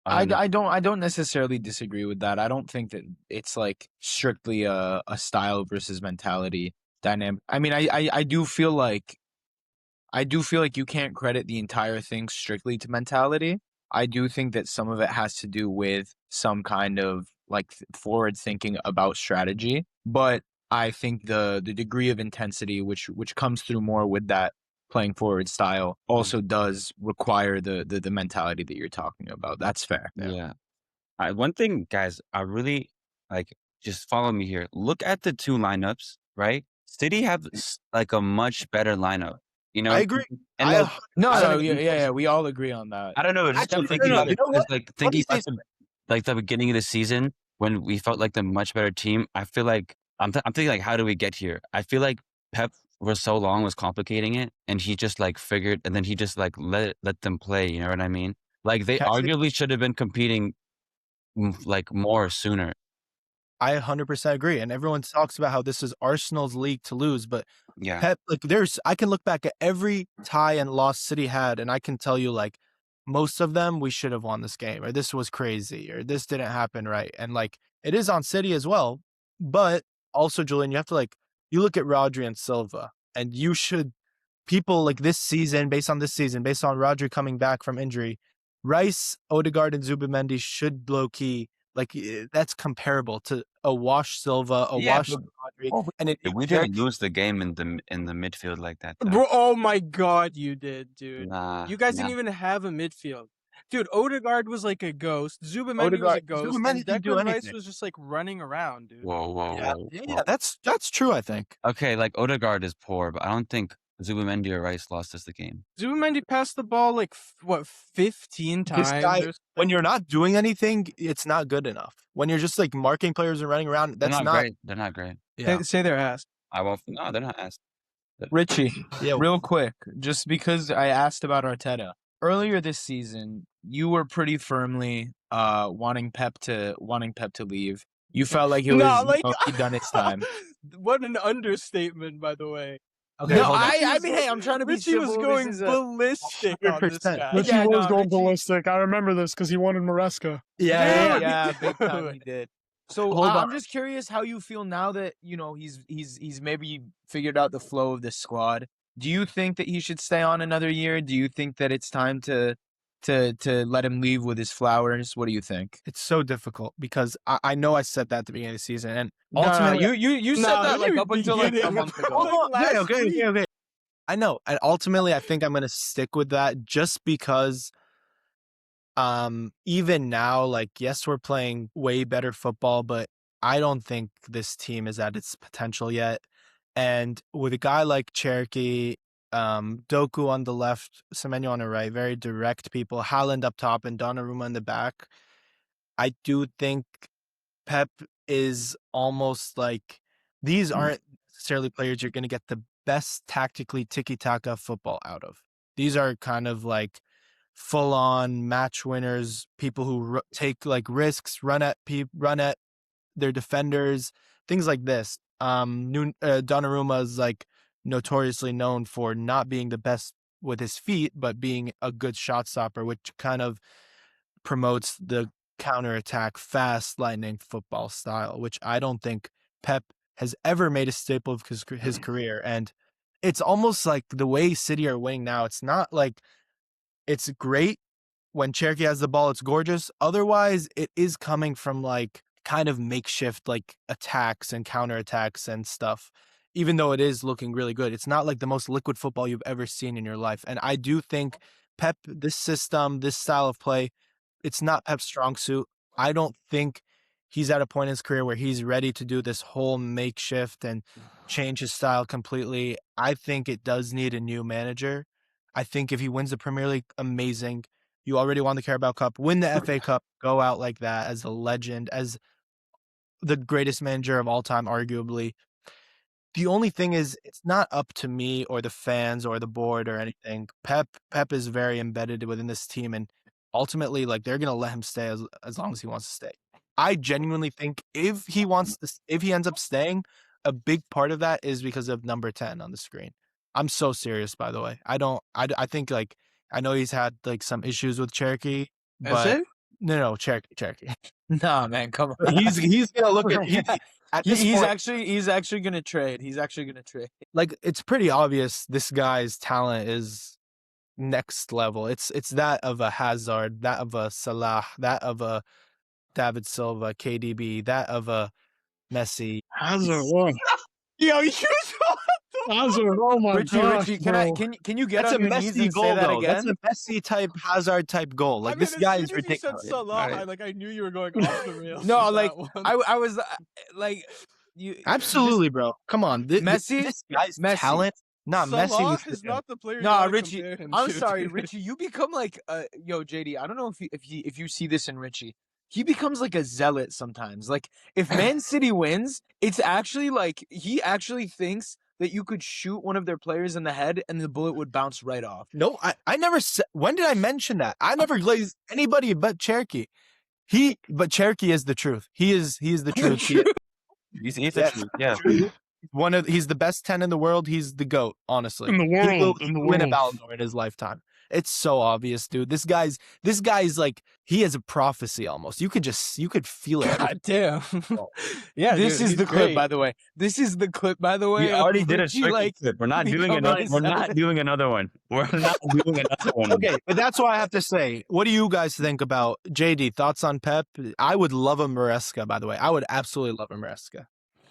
Speaker 2: I don't necessarily disagree with that. I don't think that it's like strictly a style versus mentality dynamic. I mean, I do feel like you can't credit the entire thing strictly to mentality. I do think that some of it has to do with some kind of like forward thinking about strategy, but I think the degree of intensity which comes through more with that playing forward style also does require the mentality that you're talking about. That's fair.
Speaker 5: Yeah. One thing, guys, I really like. Just follow me here. Look at the two lineups, right? City have like a much better lineup. You know,
Speaker 1: I agree.
Speaker 5: and
Speaker 1: I
Speaker 5: like
Speaker 2: No,
Speaker 1: I
Speaker 2: no,
Speaker 1: agree.
Speaker 2: yeah, we all agree on that.
Speaker 5: I don't know, just
Speaker 1: Actually,
Speaker 5: thinking
Speaker 1: no,
Speaker 5: about
Speaker 1: you
Speaker 5: it,
Speaker 1: know what?
Speaker 5: just like
Speaker 1: Let me
Speaker 5: thinking
Speaker 1: say
Speaker 5: about like the beginning of the season when we felt like the much better team. I feel like I'm thinking like, how do we get here? I feel like Pep for so long was complicating it, and he just like figured, and then he just like let them play. You know what I mean? Like they
Speaker 1: Can I say
Speaker 5: arguably should have been competing like more sooner.
Speaker 1: I 100% agree. And everyone talks about how this is Arsenal's league to lose, but
Speaker 5: Yeah.
Speaker 1: Pep, like I can look back at every tie and loss City had, and I can tell you like most of them we should have won this game, or this was crazy, or this didn't happen right. And like it is on City as well. But also, Julian, you have to like you look at Rodri and Silva, and you should people like this season, based on this season, based on Rodri coming back from injury, Rice, Odegaard, and Zubimendi should low key that's comparable to a washed Silva, a
Speaker 5: Yeah,
Speaker 1: washed
Speaker 5: but
Speaker 1: Rodri, and it,
Speaker 5: we didn't lose the game in the midfield like that, though.
Speaker 4: Bro, oh my god, you did, dude.
Speaker 5: Nah,
Speaker 4: You guys
Speaker 5: nah.
Speaker 4: didn't even have a midfield. Dude, Odegaard was like a ghost. Zubimendi was a
Speaker 1: Odegaard,
Speaker 4: ghost.
Speaker 1: Zubimendi
Speaker 4: And
Speaker 1: didn't do
Speaker 4: Declan Rice
Speaker 1: anything.
Speaker 4: was just like running around, dude.
Speaker 5: Whoa, whoa,
Speaker 1: Yeah,
Speaker 5: whoa,
Speaker 1: yeah,
Speaker 5: whoa.
Speaker 1: that's true. I think.
Speaker 5: Okay, like Odegaard is poor, but I don't think Zubimendi or Rice lost us the game.
Speaker 4: Zubimendi passed the ball like, what, 15
Speaker 1: This
Speaker 4: times
Speaker 1: guy,
Speaker 4: or
Speaker 1: when
Speaker 4: something?
Speaker 1: you're not doing anything, it's not good enough. When you're just like marking players and running around,
Speaker 5: They're
Speaker 1: that's
Speaker 5: not
Speaker 1: not.
Speaker 5: great. They're not great.
Speaker 1: Yeah,
Speaker 4: Say their ass.
Speaker 5: I won't. No, they're not asked.
Speaker 2: Richie,
Speaker 1: yeah.
Speaker 2: real quick, just because I asked about Arteta earlier this season, you were pretty firmly wanting Pep to leave. You felt like it was
Speaker 4: Nah, like,
Speaker 2: he'd done his time.
Speaker 4: what an understatement, by the way.
Speaker 1: Okay,
Speaker 2: No,
Speaker 1: hold on.
Speaker 2: I mean, hey, I'm trying to be
Speaker 4: Richie was
Speaker 2: civil.
Speaker 4: going
Speaker 2: This is
Speaker 4: ballistic on this
Speaker 1: 100%.
Speaker 4: guy.
Speaker 3: Richie
Speaker 2: Yeah,
Speaker 3: was
Speaker 2: no,
Speaker 3: going
Speaker 2: Richie-
Speaker 3: ballistic. I remember this because he wanted Maresca.
Speaker 1: Yeah,
Speaker 4: Dude,
Speaker 2: yeah, big time
Speaker 4: dude.
Speaker 2: he did. So
Speaker 1: Hold
Speaker 2: I'm
Speaker 1: on.
Speaker 2: just curious how you feel now that he's maybe figured out the flow of the squad. Do you think that he should stay on another year? Do you think that it's time to let him leave with his flowers? What do you think?
Speaker 1: It's so difficult because I know I said that at the beginning of the season, and
Speaker 2: No,
Speaker 1: ultimately,
Speaker 2: you said
Speaker 4: Nah,
Speaker 2: that like
Speaker 4: you
Speaker 2: up until like a
Speaker 4: beginning.
Speaker 2: month ago.
Speaker 1: Hold on.
Speaker 4: Last
Speaker 1: Okay.
Speaker 4: week.
Speaker 1: I know, and ultimately, I think I'm gonna stick with that just because. Even now, like yes, we're playing way better football, but I don't think this team is at its potential yet. And with a guy like Cherokee, Doku on the left, Semenyo on the right, very direct people, Haaland up top, and Donnarumma in the back. I do think Pep is almost like these aren't necessarily players you're going to get the best tactically tiki-taka football out of. These are kind of like full-on match winners, people who take like risks, run at their defenders, things like this. Donnarumma is like notoriously known for not being the best with his feet, but being a good shot stopper, which kind of promotes the counterattack, fast, lightning football style, which I don't think Pep has ever made a staple of his career. And it's almost like the way City are winning now. It's not like it's great when Cherokee has the ball. It's gorgeous. Otherwise, it is coming from like kind of makeshift like attacks and counterattacks and stuff. Even though it is looking really good, it's not like the most liquid football you've ever seen in your life. And I do think Pep, this system, this style of play, it's not Pep's strong suit. I don't think he's at a point in his career where he's ready to do this whole makeshift and change his style completely. I think it does need a new manager. I think if he wins the Premier League, amazing. You already won the Carabao Cup, win the FA Cup, go out like that as a legend, as the greatest manager of all time, arguably. The only thing is, it's not up to me or the fans or the board or anything. Pep is very embedded within this team, and ultimately, like they're gonna let him stay as long as he wants to stay. I genuinely think if he ends up staying, a big part of that is because of number 10 on the screen. I'm so serious, by the way. I think like I know he's had like some issues with Cherokee, but
Speaker 4: Eze?
Speaker 1: no, Cherokee.
Speaker 2: Nah, man, come on.
Speaker 1: He's gonna look at at this
Speaker 2: He's
Speaker 1: point.
Speaker 2: actually gonna trade. He's actually gonna trade.
Speaker 1: Like it's pretty obvious this guy's talent is next level. It's that of a Hazard, that of a Salah, that of a David Silva, KDB, that of a Messi.
Speaker 3: Hazard, what?
Speaker 2: Yo, you
Speaker 3: Hazard, oh my
Speaker 2: Richie,
Speaker 3: gosh,
Speaker 2: Richie,
Speaker 3: bro.
Speaker 2: can you get
Speaker 1: That's a
Speaker 2: on your knees
Speaker 1: Messi
Speaker 2: and say
Speaker 1: goal,
Speaker 2: that
Speaker 1: though. That's
Speaker 2: again?
Speaker 1: a Messi type, Hazard type goal. Like this guy is ridiculous.
Speaker 6: I knew you were going off the rails.
Speaker 2: No,
Speaker 6: with
Speaker 2: like
Speaker 6: that one.
Speaker 2: I was like you
Speaker 1: Absolutely, bro. Come on,
Speaker 2: Messi?
Speaker 1: This guy's
Speaker 2: Messi.
Speaker 1: talent. Not Messi.
Speaker 6: Salah
Speaker 1: Was
Speaker 6: is
Speaker 1: the-
Speaker 6: not the player. you
Speaker 2: Nah,
Speaker 6: wanna
Speaker 2: Richie.
Speaker 6: compare him
Speaker 2: I'm
Speaker 6: to,
Speaker 2: sorry,
Speaker 6: dude.
Speaker 2: Richie. You become like yo, JD. I don't know if you see this in Richie. He becomes like a zealot sometimes. Like if Man City wins, it's actually like he actually thinks that you could shoot one of their players in the head and the bullet would bounce right off.
Speaker 1: No, I never said. When did I mention that? I never glazed anybody but Cherokee. But Cherokee is the truth. He is the truth.
Speaker 5: He's the
Speaker 1: Yeah.
Speaker 5: truth. Yeah.
Speaker 1: He's the best 10 in the world. He's the GOAT, honestly.
Speaker 3: In the
Speaker 1: He will
Speaker 3: world, in the
Speaker 1: win a
Speaker 3: world.
Speaker 1: Ballon d'Or in his lifetime. It's so obvious, dude. This guy's like he is a prophecy almost. You could feel it.
Speaker 6: God damn. Yeah,
Speaker 2: This
Speaker 6: dude,
Speaker 2: is
Speaker 6: he's
Speaker 2: the clip,
Speaker 6: great.
Speaker 2: by the way. This is the clip, by the way.
Speaker 5: We
Speaker 2: of
Speaker 5: already did a
Speaker 2: Richie,
Speaker 5: strict
Speaker 2: like
Speaker 5: clip. We're not doing
Speaker 2: becoming
Speaker 5: another.
Speaker 2: a
Speaker 5: We're not
Speaker 2: zealot.
Speaker 5: doing another one. We're not doing another one.
Speaker 1: Okay, but that's what I have to say. What do you guys think about JD? Thoughts on Pep? I would love a Maresca, by the way. I would absolutely love a Maresca.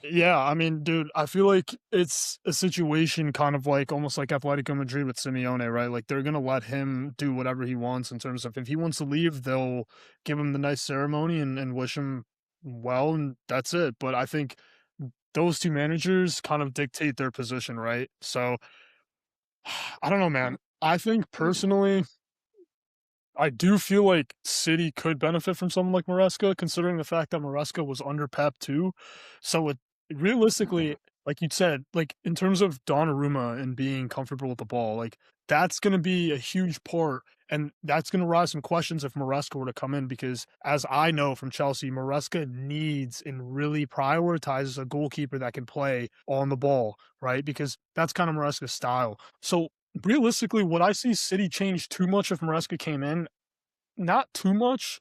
Speaker 3: Yeah, I mean, dude, I feel like it's a situation kind of like almost like Atletico Madrid with Simeone, right? Like they're gonna let him do whatever he wants in terms of if he wants to leave, they'll give him the nice ceremony and wish him well, and that's it. But I think those two managers kind of dictate their position, right? So I don't know, man. I think personally, I do feel like City could benefit from someone like Maresca, considering the fact that Maresca was under Pep too. So it realistically, like you said, like in terms of Donnarumma and being comfortable with the ball, like that's going to be a huge part, and that's going to raise some questions if Maresca were to come in, because as I know from Chelsea, Maresca needs and really prioritizes a goalkeeper that can play on the ball, right? Because that's kind of Maresca's style. So realistically, would I see City change too much if Maresca came in? Not too much.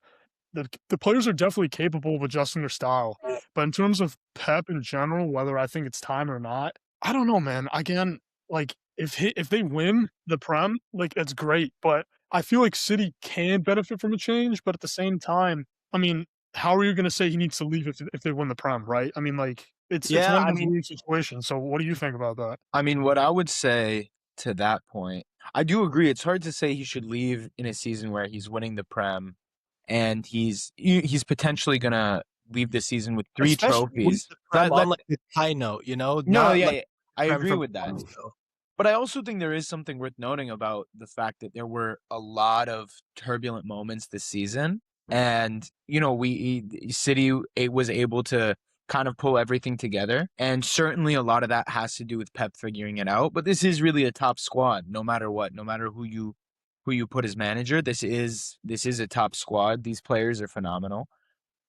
Speaker 3: The players are definitely capable of adjusting their style. But in terms of Pep in general, whether I think it's time or not, I don't know, man. Again, like if they win the Prem, like it's great. But I feel like City can benefit from a change. But at the same time, I mean, how are you going to say he needs to leave if they win the Prem, right? I mean, like it's
Speaker 1: Yeah,
Speaker 3: one
Speaker 1: I
Speaker 3: of those
Speaker 1: mean-
Speaker 3: weird situations. So what do you think about that?
Speaker 2: I mean, what I would say to that point, I do agree. It's hard to say he should leave in a season where he's winning the Prem, and he's potentially gonna leave the season with 3
Speaker 1: Especially
Speaker 2: trophies.
Speaker 1: with the Prem
Speaker 2: That-
Speaker 1: on like a high note, you know?
Speaker 2: No,
Speaker 1: Not
Speaker 2: yeah,
Speaker 1: like
Speaker 2: yeah, I
Speaker 1: Prem
Speaker 2: agree
Speaker 1: from
Speaker 2: with that.
Speaker 1: Mexico.
Speaker 2: But I also think there is something worth noting about the fact that there were a lot of turbulent moments this season, and City was able to kind of pull everything together, and certainly a lot of that has to do with Pep figuring it out. But this is really a top squad, no matter what, no matter who you put as manager. This is a top squad. These players are phenomenal,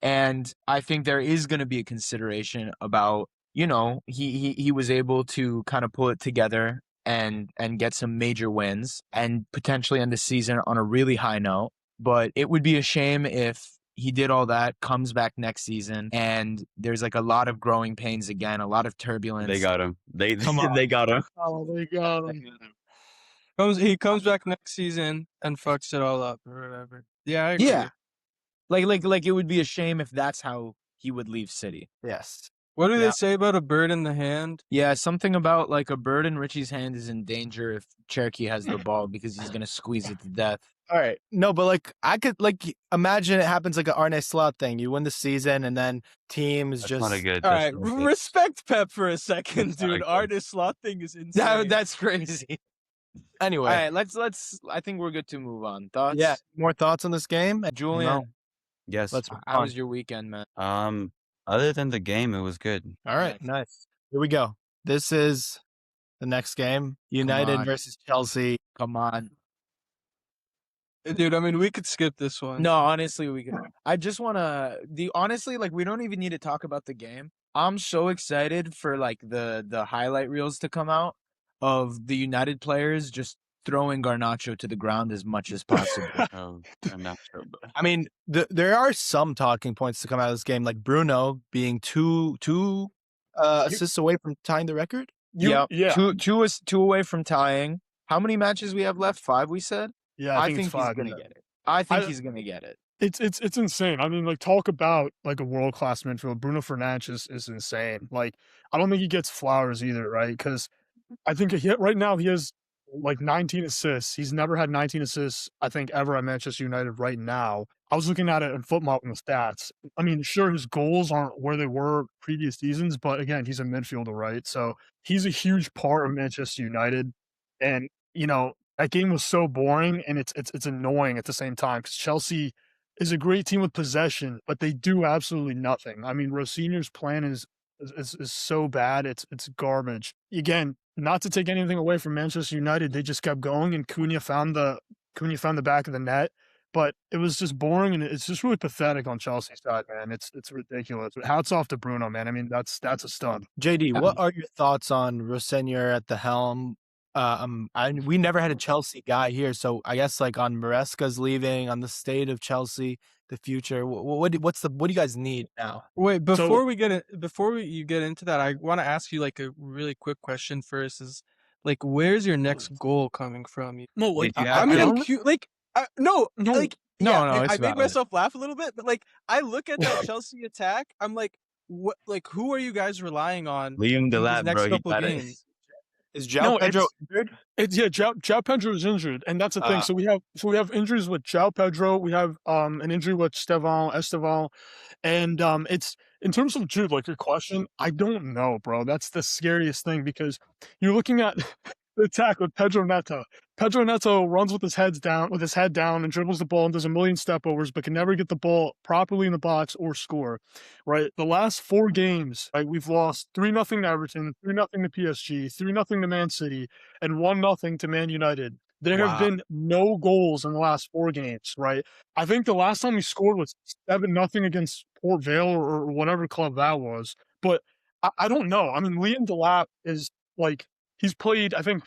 Speaker 2: and I think there is going to be a consideration about he was able to kind of pull it together and get some major wins and potentially end the season on a really high note. But it would be a shame if he did all that, comes back next season, and there's like a lot of growing pains again, a lot of turbulence.
Speaker 5: They got him. They
Speaker 1: Come on.
Speaker 5: they got him.
Speaker 3: Oh, they got him.
Speaker 4: He comes back next season and fucks it all up or whatever. Yeah, I agree.
Speaker 2: Yeah. Like it would be a shame if that's how he would leave City.
Speaker 1: Yes.
Speaker 4: What do
Speaker 1: Yeah.
Speaker 4: they say about a bird in the hand?
Speaker 2: Yeah, something about like a bird in Richie's hand is in danger if Cherokee has the ball because he's gonna squeeze it to death.
Speaker 1: All right. No, but like I could like imagine it happens like an Arne Slot thing. You win the season and then teams
Speaker 5: That's
Speaker 1: just
Speaker 5: not a good.
Speaker 6: All
Speaker 5: that's
Speaker 6: right,
Speaker 5: not good.
Speaker 6: respect Pep for a second,
Speaker 5: That's not
Speaker 6: dude.
Speaker 5: good.
Speaker 6: Artist slot thing is insane.
Speaker 2: That's crazy.
Speaker 1: anyway.
Speaker 2: All right, let's. I think we're good to move on. Thoughts?
Speaker 1: Yeah. More thoughts on this game?
Speaker 2: Julian,
Speaker 1: No.
Speaker 5: Yes.
Speaker 1: Let's move
Speaker 2: how
Speaker 1: on.
Speaker 2: was your weekend, man?
Speaker 5: Other than the game, it was good.
Speaker 1: All right, nice. Here we go. This is the next game. United
Speaker 2: on.
Speaker 1: versus Chelsea.
Speaker 2: Come on.
Speaker 4: Dude, I mean, we could skip this one.
Speaker 2: No, honestly, we can. I just wanna honestly, like, we don't even need to talk about the game. I'm so excited for like the highlight reels to come out of the United players just throwing Garnacho to the ground as much as possible.
Speaker 5: Oh, Garnacho, bro.
Speaker 1: I mean, there are some talking points to come out of this game, like Bruno being two assists away from tying the record.
Speaker 2: Yeah,
Speaker 3: yeah,
Speaker 2: two away from tying. How many matches we have left? 5, we said.
Speaker 3: yeah. I think it's
Speaker 2: he's
Speaker 3: 5.
Speaker 2: gonna
Speaker 3: Yeah.
Speaker 2: get it. I think
Speaker 3: I-
Speaker 2: he's gonna get it.
Speaker 3: It's insane. I mean, like talk about like a world class midfield. Bruno Fernandes is insane. Like I don't think he gets flowers either, right? Because I think right now he has like 19 assists. He's never had 19 assists, I think, ever at Manchester United right now. I was looking at it in football in the stats. I mean, sure, his goals aren't where they were previous seasons, but again, he's a midfielder, right? So he's a huge part of Manchester United. And, you know, that game was so boring and it's annoying at the same time because Chelsea is a great team with possession, but they do absolutely nothing. I mean, Rosinier's plan is so bad. It's garbage. Again, not to take anything away from Manchester United, they just kept going, and Cunha found the back of the net. But it was just boring, and it's just really pathetic on Chelsea's side, man. It's ridiculous. Hats off to Bruno, man. I mean, that's a stud.
Speaker 1: JD, what are your thoughts on Rosenior at the helm? We never had a Chelsea guy here, so I guess like on Maresca's leaving, on the state of Chelsea, the future. What do you guys need now?
Speaker 4: Wait, before you get into that, I want to ask you like a really quick question first. Is like, where's your next goal coming from?
Speaker 3: No, like
Speaker 5: Did you
Speaker 6: I
Speaker 5: have
Speaker 6: mean,
Speaker 5: to-
Speaker 6: I'm cute. Like, no,
Speaker 3: No.
Speaker 6: like,
Speaker 2: No,
Speaker 6: yeah,
Speaker 2: no,
Speaker 6: I
Speaker 2: it's
Speaker 6: made
Speaker 2: valid.
Speaker 6: myself laugh a little bit, but like, I look at that Chelsea attack, I'm like, what? Like, who are you guys relying on
Speaker 5: Leave him to
Speaker 6: in these
Speaker 5: that,
Speaker 6: next
Speaker 5: bro. He
Speaker 6: couple
Speaker 5: got it.
Speaker 6: games?
Speaker 1: Is João Pedro injured?
Speaker 3: It's João Pedro is injured, and that's the thing.
Speaker 1: Ah.
Speaker 3: So we have injuries with João Pedro. We have an injury with Esteval, and it's in terms of Jude. Like your question, I don't know, bro. That's the scariest thing because you're looking at the attack with Pedro Neto. Pedro Neto runs with his head down, and dribbles the ball and does a million step overs, but can never get the ball properly in the box or score. Right, the last 4 games, right, we've lost 3-0 to Everton, 3-0 to PSG, 3-0 to Man City, and 1-0 to Man United. There have
Speaker 1: Wow.
Speaker 3: been no goals in the last 4 games, right? I think the last time we scored was 7-0 against Port Vale or whatever club that was. But I don't know. I mean, Liam Delap is like he's played. I think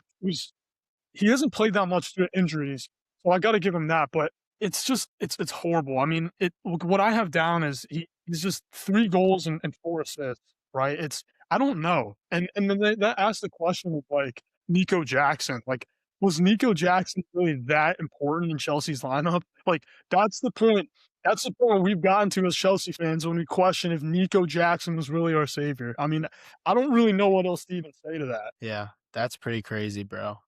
Speaker 3: he hasn't played that much due to injuries, so I got to give him that. But it's just it's horrible. I mean, what I have down is he's just 3 goals and 4 assists. Right? I don't know. And then that asks the question of like Nico Jackson. Like, was Nico Jackson really that important in Chelsea's lineup? Like, that's the point. That's the point we've gotten to as Chelsea fans when we question if Nico Jackson was really our savior. I mean, I don't really know what else to even say to that.
Speaker 1: Yeah, that's pretty crazy, bro.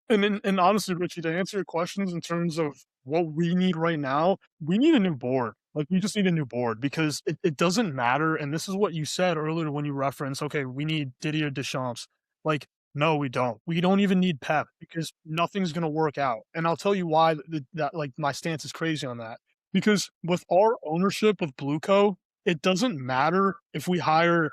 Speaker 3: And honestly, Richie, to answer your questions in terms of what we need right now, we need a new board. Like, we just need a new board because it doesn't matter. And this is what you said earlier when you referenced, okay, we need Didier Deschamps. Like, no, we don't. We don't even need Pep because nothing's going to work out. And I'll tell you why that like my stance is crazy on that. Because with our ownership of Blueco, it doesn't matter if we hire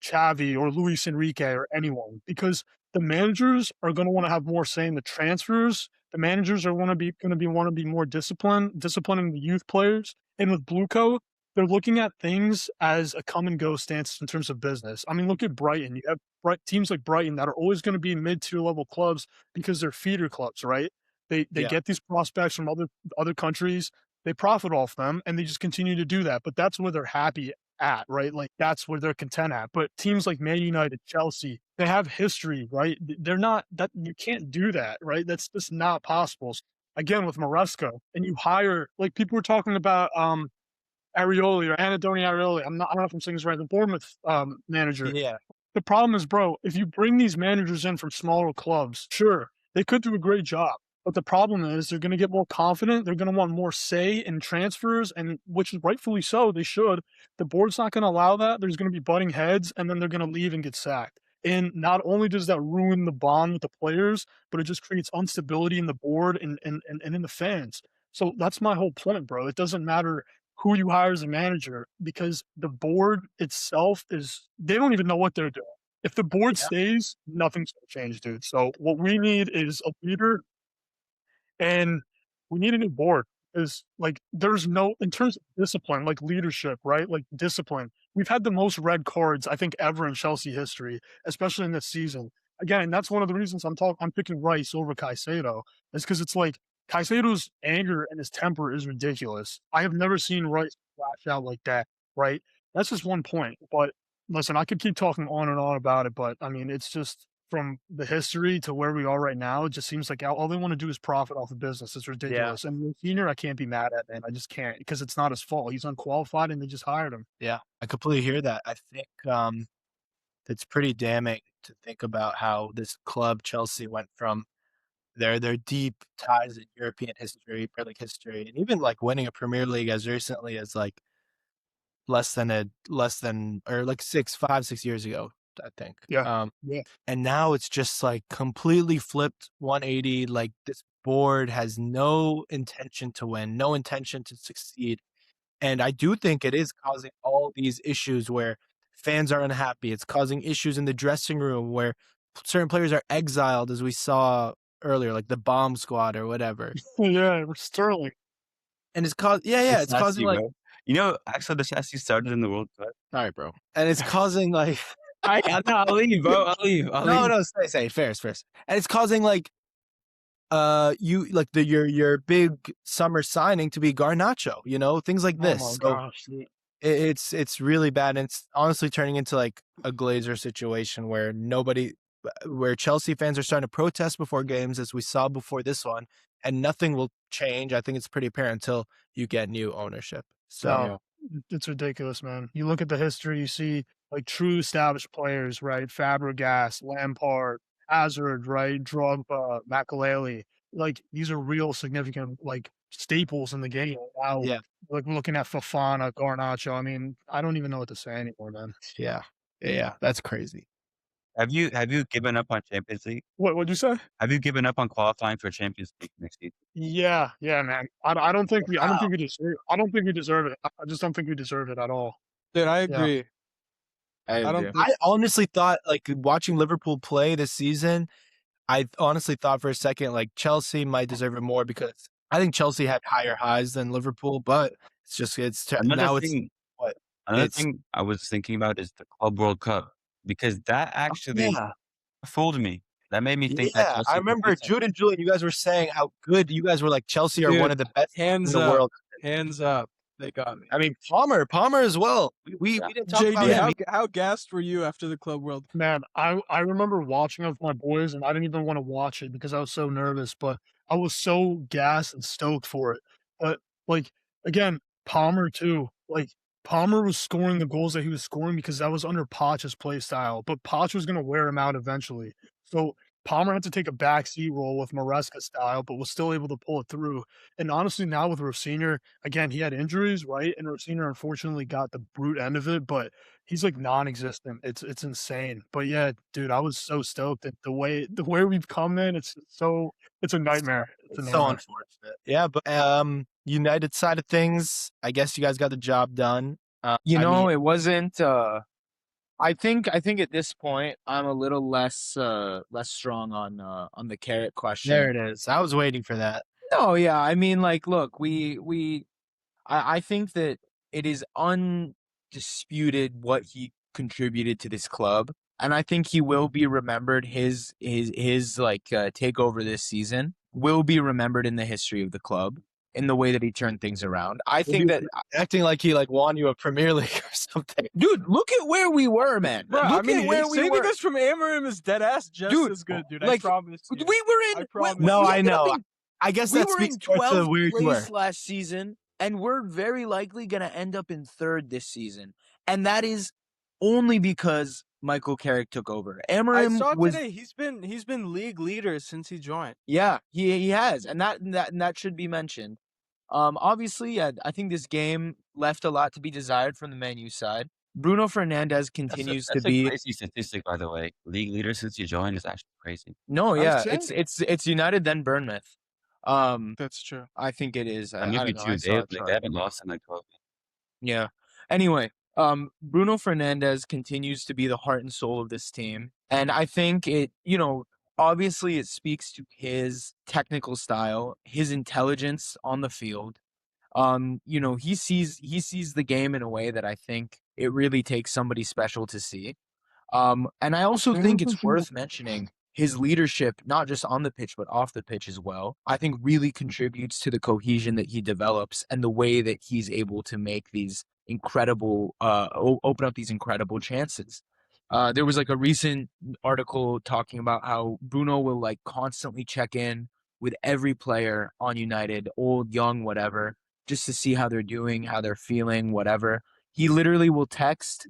Speaker 3: Xavi or Luis Enrique or anyone because the managers are going to want to have more say in the transfers. The managers are want to be more disciplining the youth players. And with Blueco, they're looking at things as a come and go stance in terms of business. I mean, look at Brighton. You have teams like Brighton that are always going to be mid-tier level clubs because they're feeder clubs, right? They
Speaker 1: Yeah.
Speaker 3: get these prospects from other countries. They profit off them, and they just continue to do that. But that's where they're happy at, right? Like that's where they're content at. But teams like Man United, Chelsea, they have history, right? They're not that you can't do that, right? That's just not possible. Again, with Maresca, and you hire like people were talking about Arioli or Anadoni Arioli. I don't know if I'm saying this right. The Bournemouth manager.
Speaker 1: Yeah.
Speaker 3: The problem is, bro, if you bring these managers in from smaller clubs, sure, they could do a great job. But the problem is they're going to get more confident. They're going to want more say in transfers, and which is rightfully so. They should. The board's not going to allow that. There's going to be butting heads, and then they're going to leave and get sacked. And not only does that ruin the bond with the players, but it just creates instability in the board and in the fans. So that's my whole point, bro. It doesn't matter who you hire as a manager because the board itself they don't even know what they're doing. If the board stays, nothing's going to change, dude. So what we need is a leader and we need a new board because like there's no in terms of discipline, like leadership, right? Like discipline. We've had the most red cards, I think, ever in Chelsea history, especially in this season. again, that's one of the reasons I'm picking Rice over Caicedo, is because it's like Caicedo's anger and his temper is ridiculous. I have never seen Rice flash out like that, right? That's just one point. But listen, I could keep talking on and on about it, but I mean, it's just from the history to where we are right now, it just seems like all they want to do is profit off the business. It's
Speaker 1: Yeah.
Speaker 3: ridiculous. And senior, I can't be mad at, man. I just can't because it's not his fault. He's unqualified and they just hired him.
Speaker 1: Yeah, I completely hear that. I think it's pretty damning to think about how this club Chelsea went from their deep ties in European history, Premier League history, and even like winning a Premier League as recently as like less than or like 6 years ago, I think.
Speaker 3: Yeah. Yeah.
Speaker 1: And now it's just like completely flipped 180. Like this board has no intention to win, no intention to succeed. And I do think it is causing all these issues where fans are unhappy. It's causing issues in the dressing room where certain players are exiled, as we saw earlier, like the bomb squad or whatever.
Speaker 3: Yeah, we're Sterling.
Speaker 1: And it's caused, yeah, it's causing
Speaker 5: Sassy,
Speaker 1: like,
Speaker 5: bro. You know, actually, the Sassy started in the World Cup.
Speaker 1: sorry, bro. And it's causing like,
Speaker 5: I'll leave, bro. I'll leave.
Speaker 1: no, say, first. And it's causing like, you like your big summer signing to be Garnacho, things like this.
Speaker 3: Oh my
Speaker 1: So
Speaker 3: gosh. Dude.
Speaker 1: it's really bad, and it's honestly turning into like a Glazer situation where Chelsea fans are starting to protest before games, as we saw before this one, and nothing will change. I think it's pretty apparent until you get new ownership. So
Speaker 3: No, it's ridiculous, man. You look at the history, you see like true established players, right? Fabregas, Lampard, Hazard, right? Drogba, Makelele. Like these are real significant like staples in the game. Wow.
Speaker 1: yeah,
Speaker 3: Like looking at Fofana, Garnacho. I mean, I don't even know what to say anymore, man.
Speaker 1: yeah, that's crazy.
Speaker 5: Have you given up on Champions League?
Speaker 3: What'd you say?
Speaker 5: Have you given up on qualifying for Champions League next season?
Speaker 3: Yeah, man. I don't think we deserve. I don't think we deserve it. I just don't think we deserve it at all.
Speaker 4: Dude, I
Speaker 3: Yeah.
Speaker 4: agree. I don't think
Speaker 1: I honestly thought, like, watching Liverpool play this season, I honestly thought for a second, like, Chelsea might deserve it more because I think Chelsea had higher highs than Liverpool, but
Speaker 5: Another
Speaker 1: it's
Speaker 5: thing I was thinking about is the Club World Cup, because that actually
Speaker 1: yeah.
Speaker 5: fooled me. That made me think that
Speaker 1: Yeah,
Speaker 5: Chelsea
Speaker 1: I
Speaker 5: could
Speaker 1: remember
Speaker 5: do
Speaker 1: Jude and Julian, you guys were saying how good you guys were, like, Chelsea are one
Speaker 4: Dude,
Speaker 1: of the best in
Speaker 4: hands
Speaker 1: the
Speaker 4: up.
Speaker 1: world.
Speaker 4: Hands up. They got me.
Speaker 1: I mean, Palmer as well. We didn't talk about him.
Speaker 6: JD, how gassed were you after the Club World?
Speaker 3: Man, I remember watching it with my boys, and I didn't even want to watch it because I was so nervous, but I was so gassed and stoked for it. But, like, again, Palmer too. Like, Palmer was scoring the goals that he was scoring because that was under Poch's play style, but Poch was going to wear him out eventually. So Palmer had to take a backseat role with Maresca style, but was still able to pull it through. And honestly, now with Rosenior, again, he had injuries, right? And Rosenior unfortunately got the brute end of it, but he's like non-existent. It's insane. But yeah, dude, I was so stoked at the way we've come, man. It's a nightmare. It's a
Speaker 1: So
Speaker 3: nightmare.
Speaker 1: unfortunate. Yeah, but United side of things, I guess you guys got the job done.
Speaker 2: It wasn't. I think at this point I'm a little less strong on the carrot question.
Speaker 1: There it is. I was waiting for that.
Speaker 2: No, yeah. I mean, like, look, I think that it is undisputed what he contributed to this club, and I think he will be remembered. His takeover this season will be remembered in the history of the club in the way that he turned things around. I think that,
Speaker 1: Acting like he like won you a Premier League or something.
Speaker 2: dude, look at where we were, man.
Speaker 6: Bro,
Speaker 2: Look
Speaker 6: I mean,
Speaker 2: at where we
Speaker 6: saving
Speaker 2: were.
Speaker 6: us from Amarim is dead ass just
Speaker 2: Dude,
Speaker 6: as good, dude. I
Speaker 2: like,
Speaker 6: promise you.
Speaker 2: We were
Speaker 6: I
Speaker 2: in.
Speaker 6: promise.
Speaker 1: No,
Speaker 2: we
Speaker 1: I
Speaker 2: ended up
Speaker 1: know.
Speaker 2: in-
Speaker 1: I guess
Speaker 2: we
Speaker 1: that
Speaker 2: were
Speaker 1: speaks
Speaker 2: in
Speaker 1: towards the
Speaker 2: 12th
Speaker 1: weird you
Speaker 2: place
Speaker 1: were.
Speaker 2: last season, and we're very likely going to end up in 3rd this season. And that is only because Michael Carrick took over.
Speaker 6: I
Speaker 2: Amarim
Speaker 6: saw
Speaker 2: was
Speaker 6: today he's been league leader since he joined.
Speaker 2: Yeah, he has, and that should be mentioned. Obviously, I think this game left a lot to be desired from the Man U side. Bruno Fernandes continues
Speaker 5: That's
Speaker 2: to be
Speaker 5: a crazy statistic, by the way. League leader since you joined is actually crazy.
Speaker 2: no, yeah,
Speaker 6: That's
Speaker 2: it's United then Bournemouth.
Speaker 4: That's true.
Speaker 2: I think it is. I
Speaker 5: Maybe
Speaker 2: don't know. I
Speaker 5: two.
Speaker 2: saw a
Speaker 5: They
Speaker 2: chart.
Speaker 5: haven't lost in like 12 games.
Speaker 2: Yeah. Anyway, Bruno Fernandes continues to be the heart and soul of this team. And I think obviously it speaks to his technical style, his intelligence on the field. He sees the game in a way that I think it really takes somebody special to see. And I also
Speaker 3: Yeah,
Speaker 2: think
Speaker 3: for
Speaker 2: it's
Speaker 3: sure.
Speaker 2: worth mentioning his leadership, not just on the pitch, but off the pitch as well. I think really contributes to the cohesion that he develops and the way that he's able to make these incredible, open up these incredible chances. There was like a recent article talking about how Bruno will like constantly check in with every player on United, old, young, whatever, just to see how they're doing, how they're feeling, whatever. He literally will text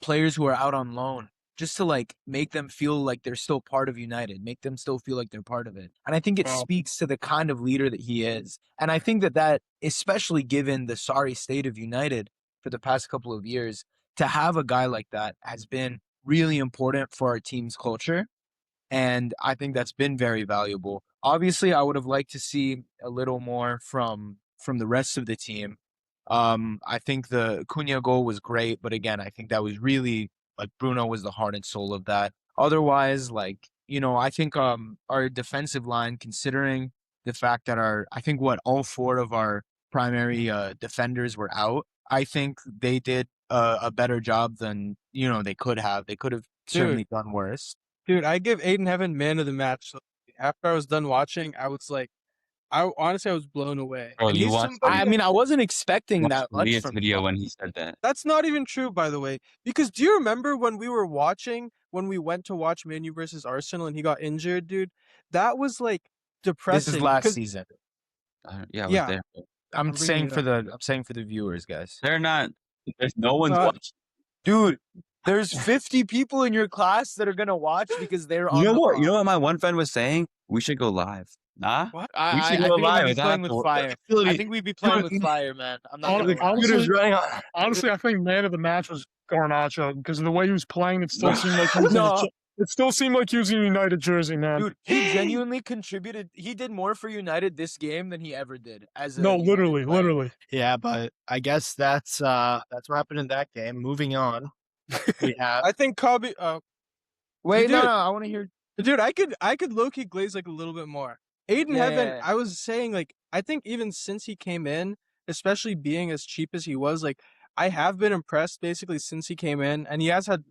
Speaker 2: players who are out on loan just to like make them feel like they're still part of United, make them still feel like they're part of it. And I think it
Speaker 3: Wow.
Speaker 2: speaks to the kind of leader that he is. And I think that especially given the sorry state of United for the past couple of years, to have a guy like that has been really important for our team's culture. And I think that's been very valuable. Obviously, I would have liked to see a little more from the rest of the team. I think the Cunha goal was great, but again, I think that was really like Bruno was the heart and soul of that. Otherwise, like, I think our defensive line, considering the fact that I think what all four of our primary defenders were out, I think they did a better job than they could have. They could have
Speaker 4: Dude,
Speaker 2: certainly done worse.
Speaker 4: I give Aiden Heaven man of the match. So after I was done watching, I was like, honestly I was blown away.
Speaker 5: Bro,
Speaker 4: And
Speaker 5: you
Speaker 4: he's
Speaker 5: watched
Speaker 4: somebody
Speaker 2: I
Speaker 4: that
Speaker 2: mean, I wasn't expecting
Speaker 5: watched
Speaker 2: that much
Speaker 5: Elias
Speaker 2: from
Speaker 5: video
Speaker 2: him.
Speaker 5: when he said that.
Speaker 6: That's not even true, by the way. Because do you remember when we were watching, when we went to watch Man U versus Arsenal and he got injured, dude? That was like
Speaker 2: This is
Speaker 6: depressing.
Speaker 2: last
Speaker 6: Because
Speaker 2: season.
Speaker 5: Yeah, I was
Speaker 6: yeah,
Speaker 5: there.
Speaker 6: I'm bringing it up.
Speaker 2: I'm saying for the viewers, guys.
Speaker 5: They're not. There's no one's
Speaker 6: Uh,
Speaker 5: watching.
Speaker 2: Dude, there's 50 people in your class that are gonna watch because they're
Speaker 5: You
Speaker 2: on
Speaker 5: know
Speaker 2: the
Speaker 5: what? You know
Speaker 2: pod.
Speaker 5: what my one friend was saying? We should go live. Nah,
Speaker 6: What?
Speaker 5: we should
Speaker 2: I
Speaker 5: go
Speaker 2: think we'd
Speaker 5: live.
Speaker 2: be
Speaker 5: It's
Speaker 2: playing
Speaker 5: after
Speaker 2: with
Speaker 5: the
Speaker 2: fire. I
Speaker 5: facility.
Speaker 2: think we'd be playing with fire, man. I'm not gonna
Speaker 3: Hon-
Speaker 2: lie.
Speaker 3: honestly,
Speaker 5: running on.
Speaker 3: honestly, I think man of the match was Garnacho because of the way he was playing. It still seemed like he was
Speaker 2: No,
Speaker 3: it still seemed like he was in a United jersey, man.
Speaker 2: dude, he genuinely contributed. He did more for United this game than he ever did as a
Speaker 3: No,
Speaker 2: United
Speaker 3: literally,
Speaker 2: player.
Speaker 3: literally.
Speaker 1: Yeah, but I guess that's what happened in that game. Moving on, we have
Speaker 6: I think Kobe.
Speaker 2: Wait, no,
Speaker 6: Dude.
Speaker 2: I want to hear.
Speaker 6: Dude, I could low key glaze like a little bit more. Aiden Heaven,
Speaker 2: Yeah.
Speaker 6: I was saying like I think even since he came in, especially being as cheap as he was, like I have been impressed basically since he came in, and he has had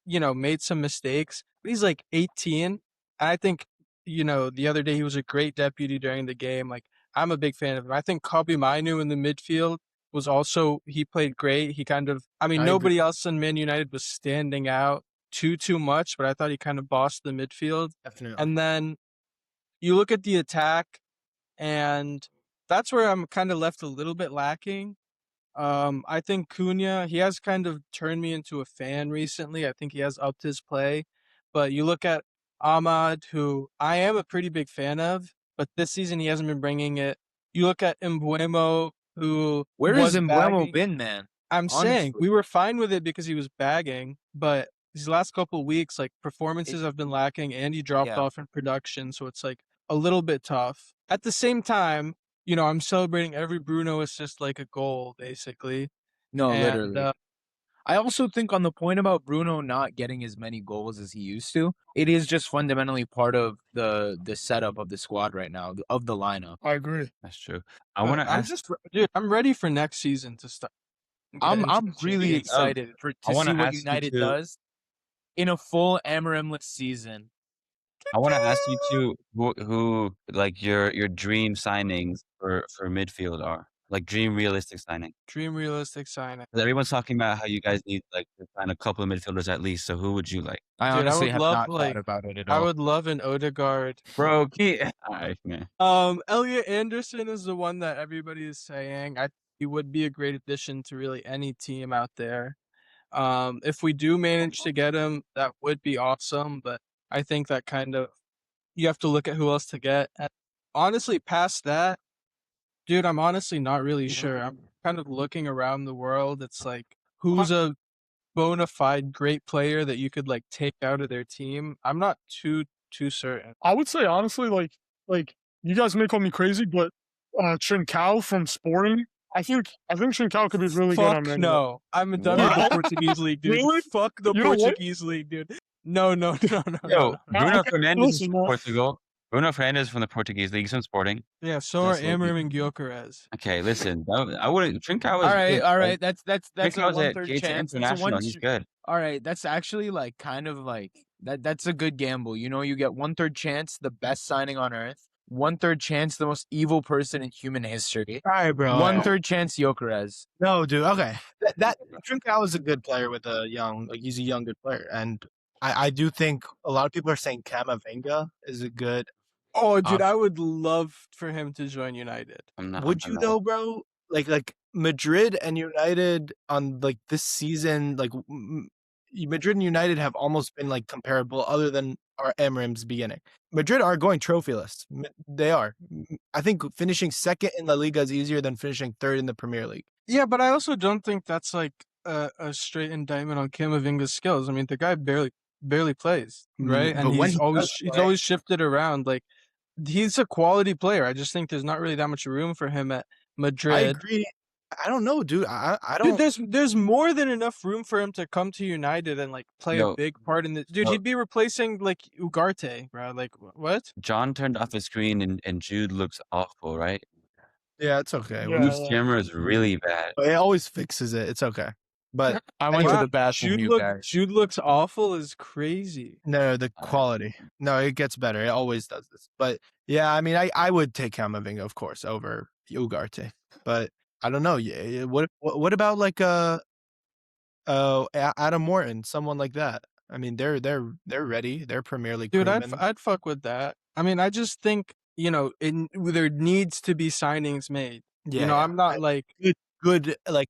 Speaker 6: made some mistakes, but he's like 18, and I think the other day he was a great deputy during the game. Like I'm a big fan of him. I think Kobe Mainu in the midfield was also he played great. He kind of I mean
Speaker 2: I agree.
Speaker 6: nobody else in Man United was standing out too much, but I thought he kind of bossed the midfield.
Speaker 1: definitely.
Speaker 6: And then you look at the attack, and that's where I'm kind of left a little bit lacking. I think Cunha, he has kind of turned me into a fan recently. I think he has upped his play. But you look at Ahmad, who I am a pretty big fan of, but this season he hasn't been bringing it. You look at Mbuemo, who
Speaker 2: Where has
Speaker 6: was
Speaker 2: Embuemo
Speaker 6: bagging.
Speaker 2: been, man?
Speaker 6: I'm saying
Speaker 2: Honestly.
Speaker 6: we were fine with it because he was bagging, but these last couple of weeks, like performances have been lacking, and he dropped
Speaker 2: Yeah.
Speaker 6: off in production, so it's like a little bit tough. At the same time, I'm celebrating every Bruno assist like a goal, basically.
Speaker 2: No,
Speaker 6: And,
Speaker 2: literally. I also think on the point about Bruno not getting as many goals as he used to, it is just fundamentally part of the setup of the squad right now, of the lineup.
Speaker 3: I agree.
Speaker 5: That's true. I want to
Speaker 6: I'm
Speaker 5: ask.
Speaker 6: dude, I'm ready for next season to start.
Speaker 2: I'm
Speaker 6: getting
Speaker 2: really
Speaker 6: changed.
Speaker 2: excited
Speaker 5: I
Speaker 2: to
Speaker 5: wanna
Speaker 2: see what
Speaker 5: ask you
Speaker 2: United
Speaker 5: to-
Speaker 2: does in a full Amarimless season.
Speaker 5: I want to ask you too, who like your dream signings for midfield are, like dream realistic signing.
Speaker 6: Dream realistic signing.
Speaker 5: 'Cause everyone's talking about how you guys need like to sign a couple of midfielders at least. So who would you like,
Speaker 2: I
Speaker 6: Dude, I
Speaker 2: honestly
Speaker 6: would
Speaker 2: have
Speaker 6: love,
Speaker 2: not
Speaker 6: like-
Speaker 2: thought about it at
Speaker 6: I
Speaker 2: all.
Speaker 6: would love an Odegaard.
Speaker 5: bro? All right, man.
Speaker 6: Elliot Anderson is the one that everybody is saying. He would be a great addition to really any team out there. If we do manage to get him, that would be awesome. But I think that kind of you have to look at who else to get. And honestly, past that, dude, I'm honestly not really sure. I'm kind of looking around the world. It's like who's a bona fide great player that you could like take out of their team. I'm not too certain.
Speaker 3: I would say honestly, like you guys may call me crazy, but Trincao from Sporting, I think Trincao could be really good on
Speaker 6: Fuck
Speaker 3: Man U.
Speaker 6: no. I'm done with the
Speaker 3: What?
Speaker 6: Portuguese league, dude.
Speaker 3: Really?
Speaker 6: Fuck the
Speaker 3: You know what?
Speaker 6: Portuguese league, dude. No.
Speaker 5: Yo,
Speaker 3: I-
Speaker 5: Bruno
Speaker 3: I-
Speaker 5: Fernandes is
Speaker 3: listen,
Speaker 5: from
Speaker 3: man.
Speaker 5: Portugal. Bruno Fernandes is from the Portuguese league. He's from Sporting.
Speaker 6: Yeah, so are
Speaker 5: That's what we-
Speaker 6: Amarim and Gyökeres.
Speaker 5: Okay, listen, I wouldn't. Trincao is
Speaker 2: All right,
Speaker 5: good,
Speaker 2: all
Speaker 5: right?
Speaker 2: right. That's a
Speaker 5: Trincau's at
Speaker 2: 1/3
Speaker 5: Gates
Speaker 2: chance. That's a
Speaker 5: International.
Speaker 2: one.
Speaker 5: He's good.
Speaker 2: All right, that's actually like kind of like that's a good gamble. You know, you get 1/3 chance, the best signing on earth. 1/3 chance, the most evil person in human history.
Speaker 1: All right, bro.
Speaker 2: 1/3 chance, Gyökeres.
Speaker 1: No, dude. Okay, that Trincao is a good player with a young, like he's a young good player, and I do think a lot of people are saying Camavinga is a good.
Speaker 6: Oh, dude,
Speaker 1: Uh,
Speaker 6: I would love for him to join United.
Speaker 5: I'm not.
Speaker 1: Would
Speaker 5: I'm
Speaker 1: you
Speaker 5: not.
Speaker 1: though, bro? Like Madrid and United on like this season, like Madrid and United have almost been like comparable, other than our Emrim's beginning. Madrid are going trophyless. They are. I think finishing second in La Liga is easier than finishing third in the Premier League.
Speaker 6: Yeah, but I also don't think that's like a straight indictment on Camavinga's skills. I mean, the guy barely plays, right? And
Speaker 1: But when
Speaker 6: he's
Speaker 1: he
Speaker 6: always
Speaker 1: does
Speaker 6: he's
Speaker 1: play,
Speaker 6: always shifted around. Like he's a quality player. I just think there's not really that much room for him at
Speaker 1: I
Speaker 6: Madrid.
Speaker 1: agree. I don't know, dude. I
Speaker 6: Dude,
Speaker 1: don't.
Speaker 6: there's more than enough room for him to come to United and like play a
Speaker 5: Yo,
Speaker 6: big part in the. Dude,
Speaker 5: yo,
Speaker 6: he'd be replacing like Ugarte, bro. Like what?
Speaker 5: John turned off his screen and Jude looks awful, right?
Speaker 1: Yeah, it's okay.
Speaker 3: Yeah,
Speaker 5: Jude's
Speaker 3: yeah.
Speaker 5: camera is really bad.
Speaker 1: It always fixes it. It's okay. But
Speaker 2: I went to
Speaker 6: Wow,
Speaker 2: the bathroom, you guys.
Speaker 6: Jude looks awful is crazy.
Speaker 1: no, the quality. No, it gets better. It always does this. But yeah, I mean, I would take Camavinga, of course, over Ugarte. But I don't know. Yeah, what about like Adam Morton, someone like that? I mean, they're ready. They're Premier League
Speaker 6: Dude,
Speaker 1: proven.
Speaker 6: I'd fuck with that. I mean, I just think, there needs to be signings made.
Speaker 1: Yeah,
Speaker 6: I'm not like
Speaker 1: good like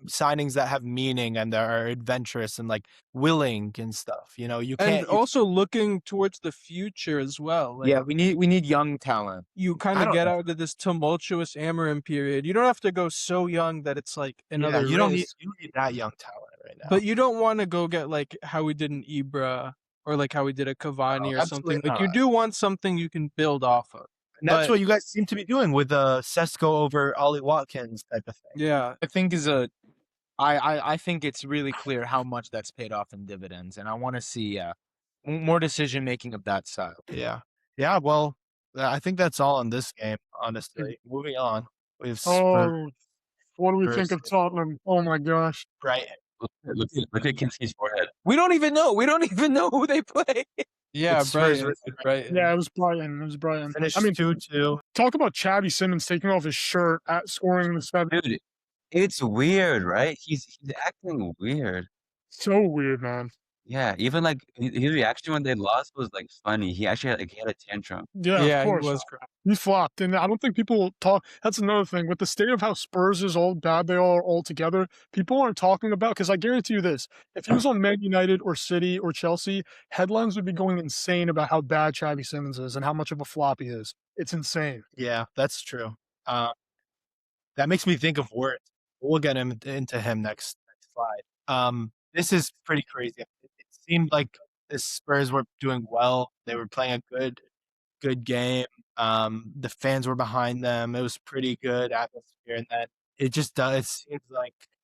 Speaker 1: signings that have meaning and that are adventurous and like willing and stuff. You
Speaker 6: and
Speaker 1: can't.
Speaker 6: also looking towards the future as well. Like
Speaker 2: Yeah, we need young talent.
Speaker 6: you kind
Speaker 1: I
Speaker 6: of
Speaker 1: don't
Speaker 6: get
Speaker 1: know.
Speaker 6: out of this tumultuous Amarim period. You don't have to go so young that it's like another
Speaker 1: You don't need
Speaker 6: risk.
Speaker 1: that young talent right now.
Speaker 6: But you don't want to go get like how we did an Ibra or like how we did a Cavani or
Speaker 1: absolutely
Speaker 6: something. Like you
Speaker 1: not.
Speaker 6: do want something you can build off of.
Speaker 1: And that's
Speaker 6: But
Speaker 1: what you guys seem to be doing with Sesko over Ollie Watkins type of thing.
Speaker 6: yeah,
Speaker 2: I think I think it's really clear how much that's paid off in dividends, and I want to see more decision making of that style.
Speaker 1: Yeah. Yeah. Well, I think that's all on this game, honestly. Moving on. We have Spurs,
Speaker 3: Oh, what do we think of
Speaker 1: versus
Speaker 3: Tottenham? Oh my gosh.
Speaker 1: Brighton.
Speaker 5: Look at Kinsley's forehead.
Speaker 2: We don't even know who they play.
Speaker 6: yeah,
Speaker 1: It's Spurs
Speaker 6: Brighton,
Speaker 1: versus
Speaker 6: Brighton.
Speaker 3: Yeah, it was Brighton. It was Brighton.
Speaker 1: Finished
Speaker 3: I mean,
Speaker 1: 2-2.
Speaker 3: talk about Xavi Simmons taking off his shirt at scoring in the seventh.
Speaker 5: Dude, it's weird, right? He's acting weird.
Speaker 3: So weird, man.
Speaker 5: Yeah, even like his reaction when they lost was like funny. He actually he had a tantrum.
Speaker 3: Yeah,
Speaker 6: Yeah,
Speaker 3: of
Speaker 6: he
Speaker 3: course.
Speaker 6: was crying.
Speaker 3: He flopped, and I don't think people talk. That's another thing with the state of how Spurs is all bad they are all together. People aren't talking about because I guarantee you this: if he was on Man United or City or Chelsea, headlines would be going insane about how bad Xavi Simmons is and how much of a flop he is. It's insane.
Speaker 1: Yeah, that's true. That makes me think of words. We'll get into him next slide. This is pretty crazy. It seemed like the Spurs were doing well. They were playing a good game. The fans were behind them. It was pretty good atmosphere, and then it just does. It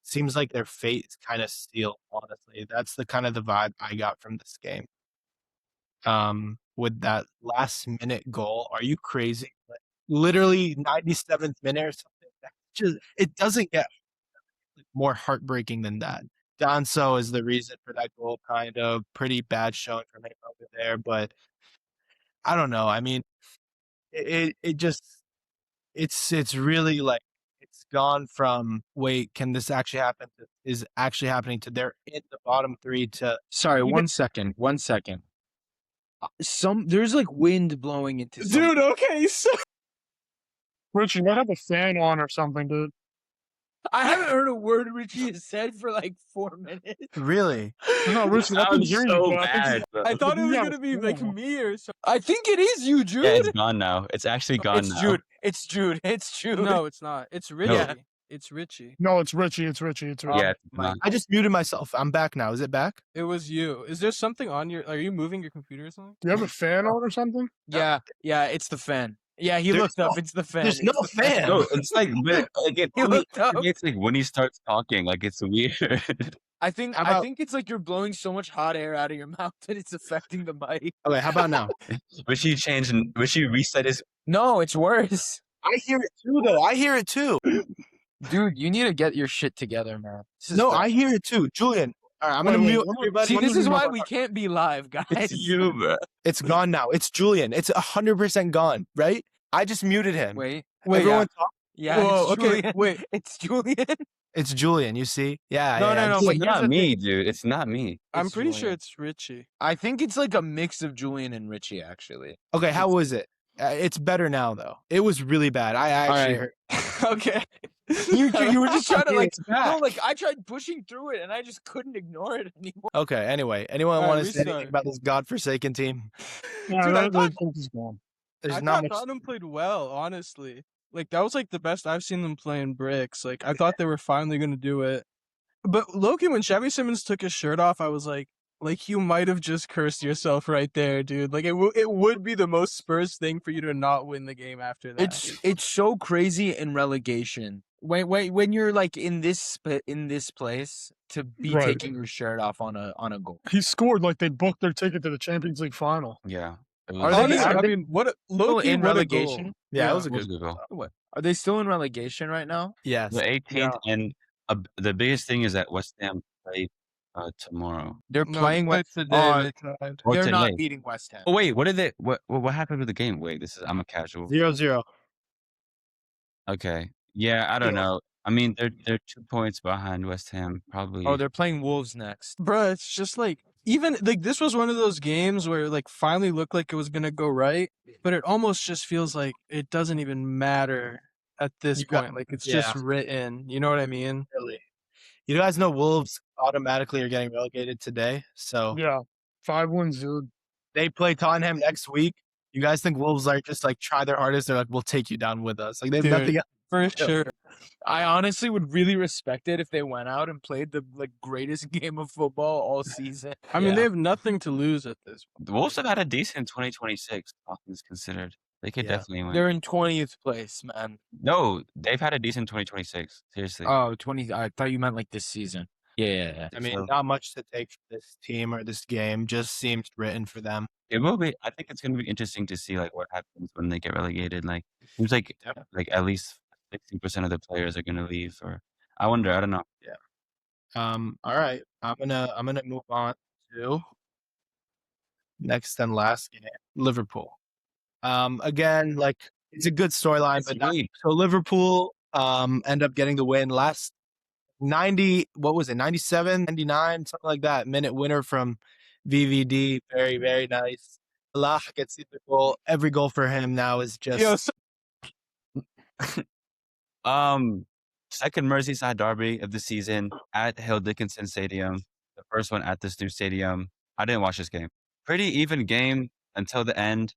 Speaker 1: seems like their fate is kind of sealed. Honestly, that's the kind of the vibe I got from this game. With that last minute goal, are you crazy? Like, literally 97th minute or something. It doesn't get more heartbreaking than that. Danso is the reason for that goal, kind of pretty bad showing from him over there, but I don't know. I mean, it just it's really like it's gone from wait, can this actually happen? Is actually happening to they're in the bottom three to
Speaker 2: Sorry,
Speaker 1: even-
Speaker 2: 1 second. 1 second. There's like wind blowing into
Speaker 6: Dude, okay, so
Speaker 3: Rich, you might have a fan on or something, dude.
Speaker 2: I haven't heard a word Richie has said for like 4 minutes.
Speaker 1: really.
Speaker 3: No, Rich, I can
Speaker 5: Sounds
Speaker 3: hear you.
Speaker 5: so
Speaker 3: But I think
Speaker 5: bad. Bro.
Speaker 6: I thought it was
Speaker 3: Yeah,
Speaker 6: gonna be like
Speaker 3: yeah.
Speaker 6: me or something.
Speaker 2: I think it is you, Jude.
Speaker 5: Yeah, it's gone now. It's actually gone
Speaker 2: It's
Speaker 5: now.
Speaker 2: Jude. It's Jude. It's Jude.
Speaker 6: No, it's not. It's Richie.
Speaker 5: No.
Speaker 6: It's Richie.
Speaker 3: No, it's Richie. It's Richie. It's Richie.
Speaker 5: Yeah, it's
Speaker 6: my-
Speaker 5: gone.
Speaker 1: I just muted myself. I'm back now. Is it back?
Speaker 6: It was you. Is there something on your? Are you moving your computer or something?
Speaker 3: Do you have a fan on or something?
Speaker 2: Yeah, it's the fan. Yeah, he
Speaker 1: There's
Speaker 2: looked up.
Speaker 1: no-
Speaker 2: It's the fan.
Speaker 1: There's no
Speaker 2: It's the fan.
Speaker 5: No, it's like,
Speaker 2: He looked up.
Speaker 5: it's like when he starts talking, like it's weird.
Speaker 2: I think
Speaker 1: How about-
Speaker 2: it's like you're blowing so much hot air out of your mouth that it's affecting the mic.
Speaker 1: Okay, how about now?
Speaker 5: Wish he reset his.
Speaker 2: No, it's worse.
Speaker 1: I hear it too, though. I hear it too.
Speaker 2: Dude, you need to get your shit together, man. This is
Speaker 1: No,
Speaker 2: bad.
Speaker 1: I hear it too. Julian, All right, I'm gonna mute everybody.
Speaker 6: See, this is why we can't be live, guys.
Speaker 5: It's you, bro.
Speaker 1: It's gone now. It's Julian. It's 100% gone, right? I just muted him.
Speaker 6: Wait,
Speaker 1: Everyone talk.
Speaker 6: yeah.
Speaker 4: Whoa,
Speaker 6: It's
Speaker 4: okay,
Speaker 6: Julian.
Speaker 4: wait.
Speaker 6: It's Julian.
Speaker 1: It's Julian, you see? Yeah,
Speaker 6: No,
Speaker 1: yeah.
Speaker 6: no, no,
Speaker 5: It's
Speaker 6: but here's
Speaker 5: not
Speaker 6: the
Speaker 5: me,
Speaker 6: thing.
Speaker 5: dude. It's not me.
Speaker 4: I'm
Speaker 6: It's
Speaker 4: pretty sure
Speaker 6: Julian.
Speaker 4: it's Richie.
Speaker 2: I think it's like a mix of Julian and Richie, actually.
Speaker 1: Okay, how was it? It's better now, though. It was really bad. I actually
Speaker 2: right.
Speaker 1: heard.
Speaker 6: Okay.
Speaker 2: You were just trying to like,
Speaker 1: It's back.
Speaker 2: no, like I tried pushing through it and I just couldn't ignore it anymore.
Speaker 1: Okay, anyway. Anyone
Speaker 6: All right,
Speaker 1: want to say anything
Speaker 6: restart.
Speaker 1: about this godforsaken team?
Speaker 3: Yeah,
Speaker 6: Dude, I
Speaker 3: that
Speaker 6: thought-
Speaker 3: think is gone.
Speaker 1: There's
Speaker 6: I
Speaker 1: not
Speaker 6: thought
Speaker 1: much.
Speaker 6: Tottenham played well, honestly. Like that was like the best I've seen them play in bricks. Like I thought they were finally gonna do it. But Loki, when Xavi Simmons took his shirt off, I was like you might have just cursed yourself right there, dude. Like it would be the most Spurs thing for you to not win the game after that.
Speaker 2: It's so crazy in relegation. When you're like in this place to be
Speaker 3: Right.
Speaker 2: taking your shirt off on a goal.
Speaker 3: He scored like they booked their ticket to the Champions League final.
Speaker 5: Yeah. It
Speaker 2: Are
Speaker 5: was,
Speaker 2: they-
Speaker 6: Honestly,
Speaker 2: are
Speaker 6: I
Speaker 2: they
Speaker 6: mean, what a,
Speaker 2: Still
Speaker 6: Loki,
Speaker 2: in
Speaker 6: what a
Speaker 2: relegation?
Speaker 6: goal.
Speaker 1: Yeah, it was a
Speaker 5: it was
Speaker 1: good.
Speaker 5: a good goal.
Speaker 2: Are they still in relegation right now?
Speaker 1: Yes.
Speaker 5: The 18th, and the biggest thing is that West Ham play tomorrow
Speaker 2: They're
Speaker 6: No,
Speaker 2: playing
Speaker 6: they
Speaker 2: with
Speaker 6: played today. They tried.
Speaker 5: or
Speaker 2: they're
Speaker 5: today.
Speaker 2: not beating West Ham.
Speaker 5: Oh wait, what did they? What happened with the game? Wait, I'm a casual.
Speaker 1: 0-0.
Speaker 5: Okay, yeah, I don't
Speaker 3: Yeah.
Speaker 5: know. I mean, they're 2 points behind West Ham, probably.
Speaker 2: Oh, they're playing Wolves next.
Speaker 6: Bruh, it's just like even like this was one of those games where like finally looked like it was gonna go right, but it almost just feels like it doesn't even matter at this
Speaker 1: You got-
Speaker 6: point. Like it's
Speaker 1: yeah.
Speaker 6: just written. You know what I mean?
Speaker 1: Really. You guys know Wolves automatically are getting relegated today, so
Speaker 3: Yeah, 5-1, dude.
Speaker 1: they play Tottenham next week. You guys think Wolves are just like try their hardest? They're like, we'll take you down with us. Like they have
Speaker 6: Dude.
Speaker 1: nothing else.
Speaker 6: For
Speaker 1: Yeah.
Speaker 6: sure.
Speaker 2: I honestly would really respect it if they went out and played the like greatest game of football all season.
Speaker 6: I mean,
Speaker 1: Yeah.
Speaker 6: they have nothing to lose at this point.
Speaker 5: The Wolves have had a decent 2026, all things considered. They could
Speaker 1: Yeah.
Speaker 5: definitely win.
Speaker 2: They're in 20th place, man.
Speaker 5: No, they've had a decent 2026. Seriously.
Speaker 2: Oh, 20. I thought you meant like this season.
Speaker 5: Yeah.
Speaker 1: I mean,
Speaker 5: So
Speaker 1: not much to take from this team or this game. Just seems written for them.
Speaker 5: it will be. I think it's going to be interesting to see like what happens when they get relegated. Like seems like at least 60% of the players are going to leave. Or I wonder. I don't know.
Speaker 1: All right. I'm gonna move on to next and last game, Liverpool. Again, like it's a good storyline,
Speaker 5: It's
Speaker 1: but not,
Speaker 5: really-
Speaker 1: so Liverpool end up getting the win last 90, what was it, 97, 99, something like that. Minute winner from VVD. Very, very nice. Salah gets the goal. Every goal for him now is just
Speaker 6: Yo, so-
Speaker 5: Second Merseyside derby of the season at Hill Dickinson Stadium. The first one at this new stadium. I didn't watch this game. Pretty even game until the end.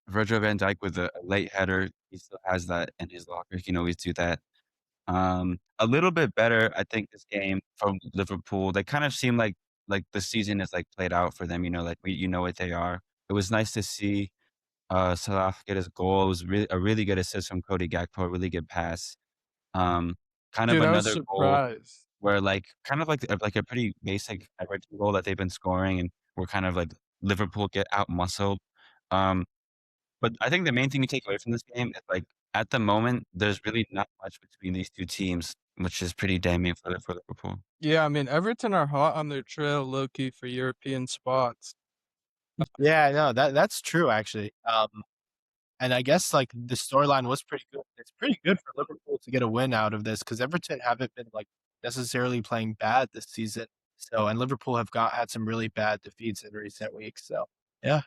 Speaker 5: Virgil van Dijk with a late header. He still has that in his locker. He can always do that. A little bit better, I think, this game from Liverpool. They kind of seem like the season is like played out for them. You know, like you know what they are. It was nice to see Salah get his goal. It was a really good assist from Cody Gakpo. A really good pass. Kind of
Speaker 6: dude, I was
Speaker 5: another goal
Speaker 6: surprised.
Speaker 5: where like a pretty basic Everton goal that they've been scoring, and we're kind of like Liverpool get out muscled. But I think the main thing you take away from this game is like at the moment there's really not much between these two teams, which is pretty damning for Liverpool.
Speaker 6: Yeah, I mean, Everton are hot on their trail, low-key, for European spots.
Speaker 1: yeah, no, that's true actually. And I guess like the storyline was pretty good. It's pretty good for Liverpool to get a win out of this because Everton haven't been like necessarily playing bad this season. So and Liverpool have had some really bad defeats in recent weeks. So yeah.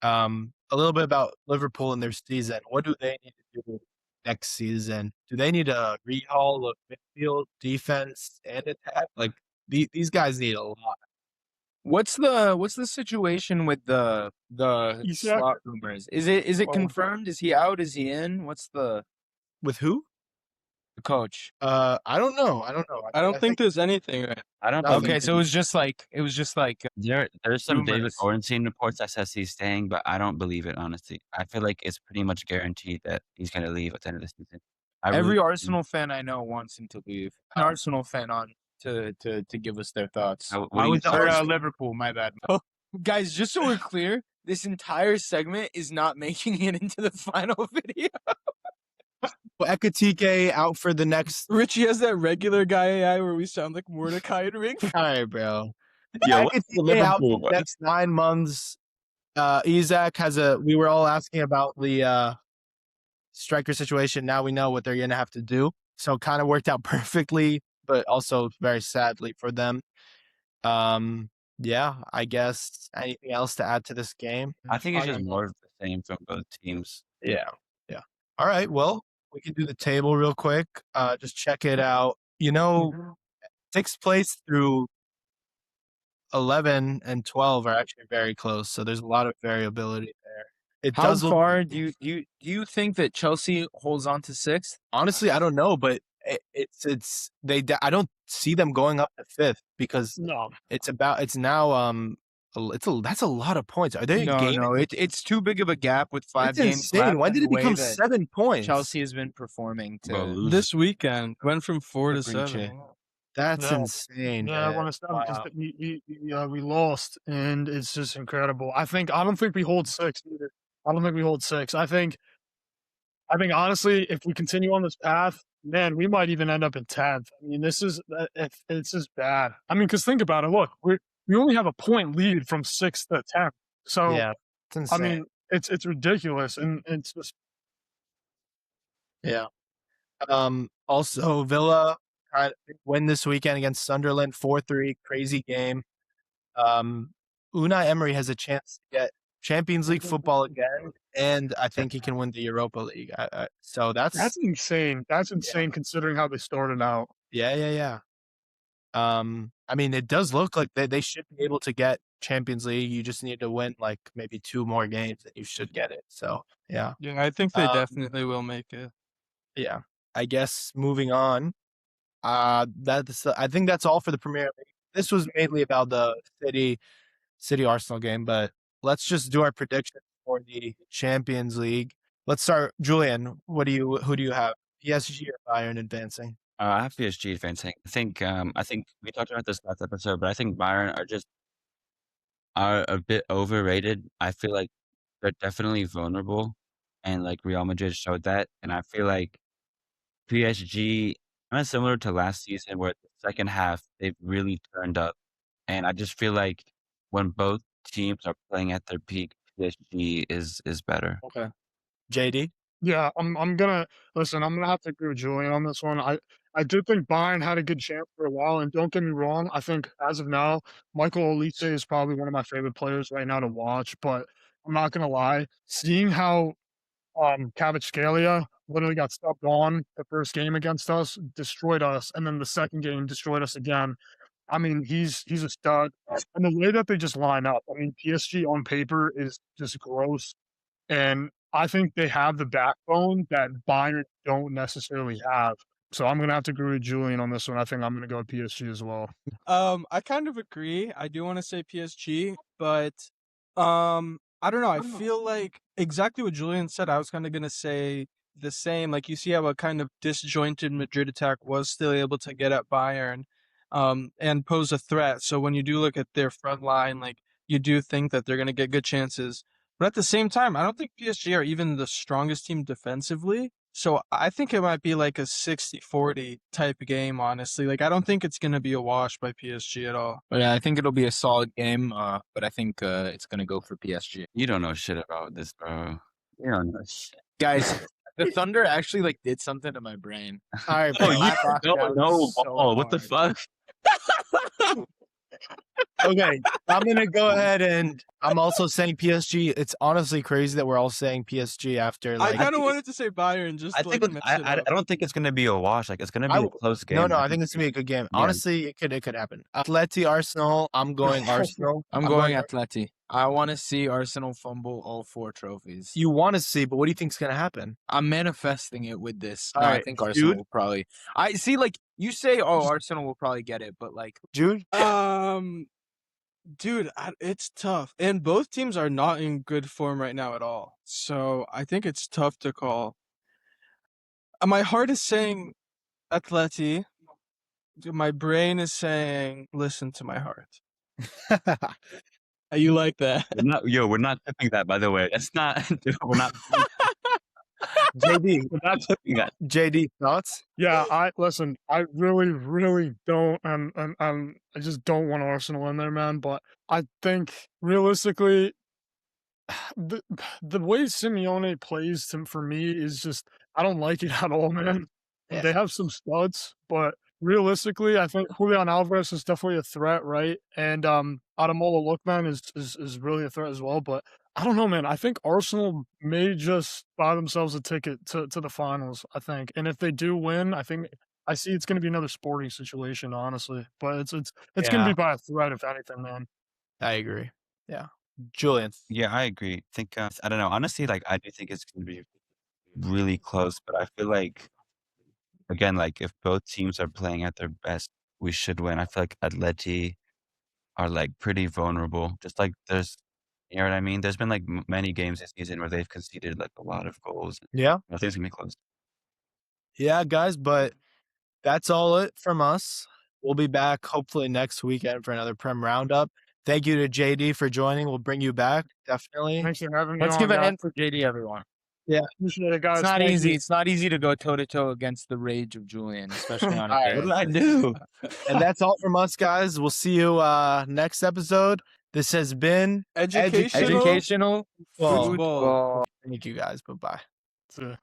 Speaker 1: A little bit about Liverpool and their season. What do they need to do next season? Do they need a rehaul of midfield, defense, and attack? Like these guys need a lot.
Speaker 2: What's the situation with the
Speaker 3: Isak?
Speaker 2: slot rumors? Is it
Speaker 3: Oh.
Speaker 2: confirmed? Is he out? Is he in? What's the
Speaker 1: With who?
Speaker 2: coach?
Speaker 1: I don't know.
Speaker 6: I don't think there's anything right.
Speaker 5: I don't
Speaker 1: Nothing.
Speaker 5: believe
Speaker 2: Okay, so it was just like
Speaker 5: there's some David
Speaker 2: rumors.
Speaker 5: Ornstein reports that says he's staying, but I don't believe it honestly. I feel like it's pretty much guaranteed that he's gonna leave at the end of the season.
Speaker 2: Every Arsenal fan I know wants him to leave. An Arsenal fan on to give us their thoughts.
Speaker 5: What
Speaker 1: Why
Speaker 5: do you
Speaker 1: would the
Speaker 5: think?
Speaker 2: Or
Speaker 1: Arsenal-
Speaker 2: Liverpool, my bad. Guys, just so we're clear, this entire segment is not making it into the final video.
Speaker 1: Ekatike out for the next.
Speaker 6: Richie has that regular guy AI where we sound like Mordecai and Ring.
Speaker 1: All right, bro.
Speaker 5: Yo, what's the
Speaker 1: Ekatike out for
Speaker 5: Liverpool
Speaker 1: the
Speaker 5: one?
Speaker 1: next 9 months. Isaac has a. We were all asking about the striker situation. Now we know what they're gonna have to do. So kind of worked out perfectly, but also very sadly for them. Yeah, I guess anything else to add to this game?
Speaker 5: I think it's
Speaker 3: I
Speaker 5: just
Speaker 3: don't
Speaker 5: more of the same from both teams.
Speaker 1: Yeah. Yeah. All right. Well, we can do the table real quick. Just check it out. Sixth place through 11 and 12 are actually very close. So there's a lot of variability there. It
Speaker 2: How
Speaker 1: does look,
Speaker 2: far do you think that Chelsea holds on to sixth?
Speaker 1: honestly, I don't know, but I don't see them going up to fifth because
Speaker 3: no.
Speaker 1: it's now that's a lot of points. Are they a
Speaker 2: No,
Speaker 1: game?
Speaker 2: no, it's too big of a gap with 5
Speaker 1: It's
Speaker 2: games
Speaker 1: insane.
Speaker 2: left.
Speaker 1: When
Speaker 2: and
Speaker 1: did
Speaker 2: the
Speaker 1: it
Speaker 2: way
Speaker 1: become
Speaker 2: that
Speaker 1: 7 points?
Speaker 2: Chelsea has been performing
Speaker 5: Bro,
Speaker 2: to
Speaker 5: lose.
Speaker 6: This weekend went from 4 to
Speaker 2: Agreed,
Speaker 6: 7.
Speaker 2: Jay.
Speaker 1: That's
Speaker 3: Yeah.
Speaker 1: insane.
Speaker 3: Yeah, I
Speaker 1: man.
Speaker 3: want to stop because
Speaker 1: Wow.
Speaker 3: we lost, and it's just incredible. I don't think we hold 6 either. I don't think we hold 6. I think honestly, if we continue on this path, man, we might even end up in 10th. I mean, it's just bad. I mean, because think about it. Look, we only have a point lead from 6th to 10th. So
Speaker 1: Yeah, it's
Speaker 3: I
Speaker 1: insane.
Speaker 3: mean, it's ridiculous, and it's just
Speaker 1: Yeah. Also, Villa win this weekend against Sunderland 4-3. Crazy game. Unai Emery has a chance to get Champions League football again, and I think he can win the Europa League. So
Speaker 3: that's insane. That's
Speaker 1: yeah,
Speaker 3: insane considering how they started out.
Speaker 1: yeah. I mean, it does look like they should be able to get Champions League. You just need to win like maybe 2 more games, and you should get it. So yeah,
Speaker 6: Yeah, I think they
Speaker 1: Um,
Speaker 6: definitely will make it.
Speaker 1: yeah. I guess moving on. I think that's all for the Premier League. This was mainly about the City Arsenal game, but let's just do our predictions for the Champions League. Let's start, Julian. Who do you have? PSG or Bayern advancing?
Speaker 5: I have PSG advancing. I think we talked about this last episode, but I think Bayern are a bit overrated. I feel like they're definitely vulnerable, and like Real Madrid showed that. And I feel like PSG, kind of similar to last season, where the second half they've really turned up, and I just feel like when both teams are playing at their peak, PSG is better.
Speaker 2: Okay.
Speaker 1: JD?
Speaker 3: Yeah, I'm gonna listen. I'm gonna have to agree with Julian on this one. I did think Bayern had a good chance for a while, and don't get me wrong. I think as of now, Michael Olise is probably one of my favorite players right now to watch. But I'm not gonna lie, seeing how Kvaratskhelia literally got stubbed on the first game against us, destroyed us, and then the second game destroyed us again. I mean, he's a stud, and the way that they just line up. I mean, PSG on paper is just gross. And I think they have the backbone that Bayern don't necessarily have. So I'm gonna have to agree with Julian on this one. I think I'm gonna go with PSG as well.
Speaker 6: I kind of agree. I do want to say PSG, but I don't know. I feel like exactly what Julian said. I was kind of gonna say the same. Like you see how a kind of disjointed Madrid attack was still able to get at Bayern, and pose a threat. So when you do look at their front line, like you do think that they're gonna get good chances. But at the same time, I don't think PSG are even the strongest team defensively. So I think it might be like a 60-40 type game, honestly. Like I don't think it's going to be a wash by PSG at all.
Speaker 2: But yeah, I think it'll be a solid game. But I think it's gonna go for PSG.
Speaker 5: You don't know shit about this, bro. You don't know shit.
Speaker 2: Guys, the Thunder actually like did something to my brain.
Speaker 1: All right,
Speaker 5: Oh,
Speaker 1: bro.
Speaker 5: you
Speaker 2: Rocked
Speaker 5: don't
Speaker 2: out
Speaker 5: know
Speaker 2: so
Speaker 5: ball. What the
Speaker 2: hard.
Speaker 5: fuck?
Speaker 1: Okay, I'm gonna go ahead and I'm also saying PSG. It's honestly crazy that we're all saying PSG after
Speaker 6: I
Speaker 1: like.
Speaker 6: kind of wanted to say Bayern just
Speaker 5: I
Speaker 6: to, like
Speaker 5: think
Speaker 6: mess
Speaker 5: I,
Speaker 6: it
Speaker 5: I
Speaker 6: up.
Speaker 5: I don't think it's gonna be a wash. Like it's gonna be
Speaker 1: I
Speaker 5: a
Speaker 1: w-
Speaker 5: close game.
Speaker 1: No, I think it's gonna be a good game.
Speaker 5: Yeah.
Speaker 1: Honestly, it could happen. Atleti Arsenal. I'm going Arsenal.
Speaker 2: I'm going Atleti. I want to see Arsenal fumble all 4 trophies.
Speaker 1: You want to see, but what do you think's gonna happen?
Speaker 2: I'm manifesting it with this.
Speaker 1: All
Speaker 2: No, I
Speaker 1: right,
Speaker 2: think Arsenal
Speaker 1: Jude?
Speaker 2: will probably. I see. Like you say, oh, Arsenal will probably get it, but like
Speaker 1: Jude?
Speaker 6: Dude, it's tough. And both teams are not in good form right now at all. So I think it's tough to call. My heart is saying Atleti. My brain is saying, listen to my heart. You like that?
Speaker 5: We're not tipping that, by the way. It's not. Dude, we're not.
Speaker 1: JD,
Speaker 3: That's
Speaker 1: JD thoughts?
Speaker 3: yeah. I really, really don't, and I just don't want Arsenal in there, man. But I think realistically, the the way Simeone plays for me is just I don't like it at all, man.
Speaker 1: Yeah.
Speaker 3: They have some studs, but realistically, I think Julian Alvarez is definitely a threat, right? And Ademola Lookman is really a threat as well. But I don't know, man. I think Arsenal may just buy themselves a ticket to the finals. I think, and if they do win, I think I see it's going to be another sporting situation, honestly. But it's going to be by a threat, if anything, man.
Speaker 1: I agree. Yeah. Julian.
Speaker 5: Yeah, I agree. Think I don't know. Honestly, like I do think it's gonna be really close, but I feel like again, like if both teams are playing at their best, we should win. I feel like Atleti are like pretty vulnerable. Just like there's, you know what I mean? There's been like many games this season where they've conceded like a lot of goals.
Speaker 1: Yeah.
Speaker 5: I think it's gonna be close.
Speaker 1: Yeah, guys, but that's all it from us. We'll be back hopefully next weekend for another Prem Roundup. Thank you to JD for joining. We'll bring you back, definitely.
Speaker 3: Thanks for having me
Speaker 2: Let's
Speaker 3: on,
Speaker 2: give a
Speaker 3: guys.
Speaker 2: hand for JD, everyone.
Speaker 3: Appreciate it, guys.
Speaker 2: It's not
Speaker 3: Thank
Speaker 2: easy.
Speaker 3: you.
Speaker 2: It's not easy to go toe to toe against the rage of Julian, especially on a
Speaker 1: All
Speaker 2: day.
Speaker 1: right.
Speaker 5: What did I do?
Speaker 1: And that's all from us, guys. We'll see you next episode. This has been
Speaker 6: Educational
Speaker 2: Educational
Speaker 1: Well,
Speaker 6: football.
Speaker 1: thank you guys. Bye-bye.
Speaker 3: See ya.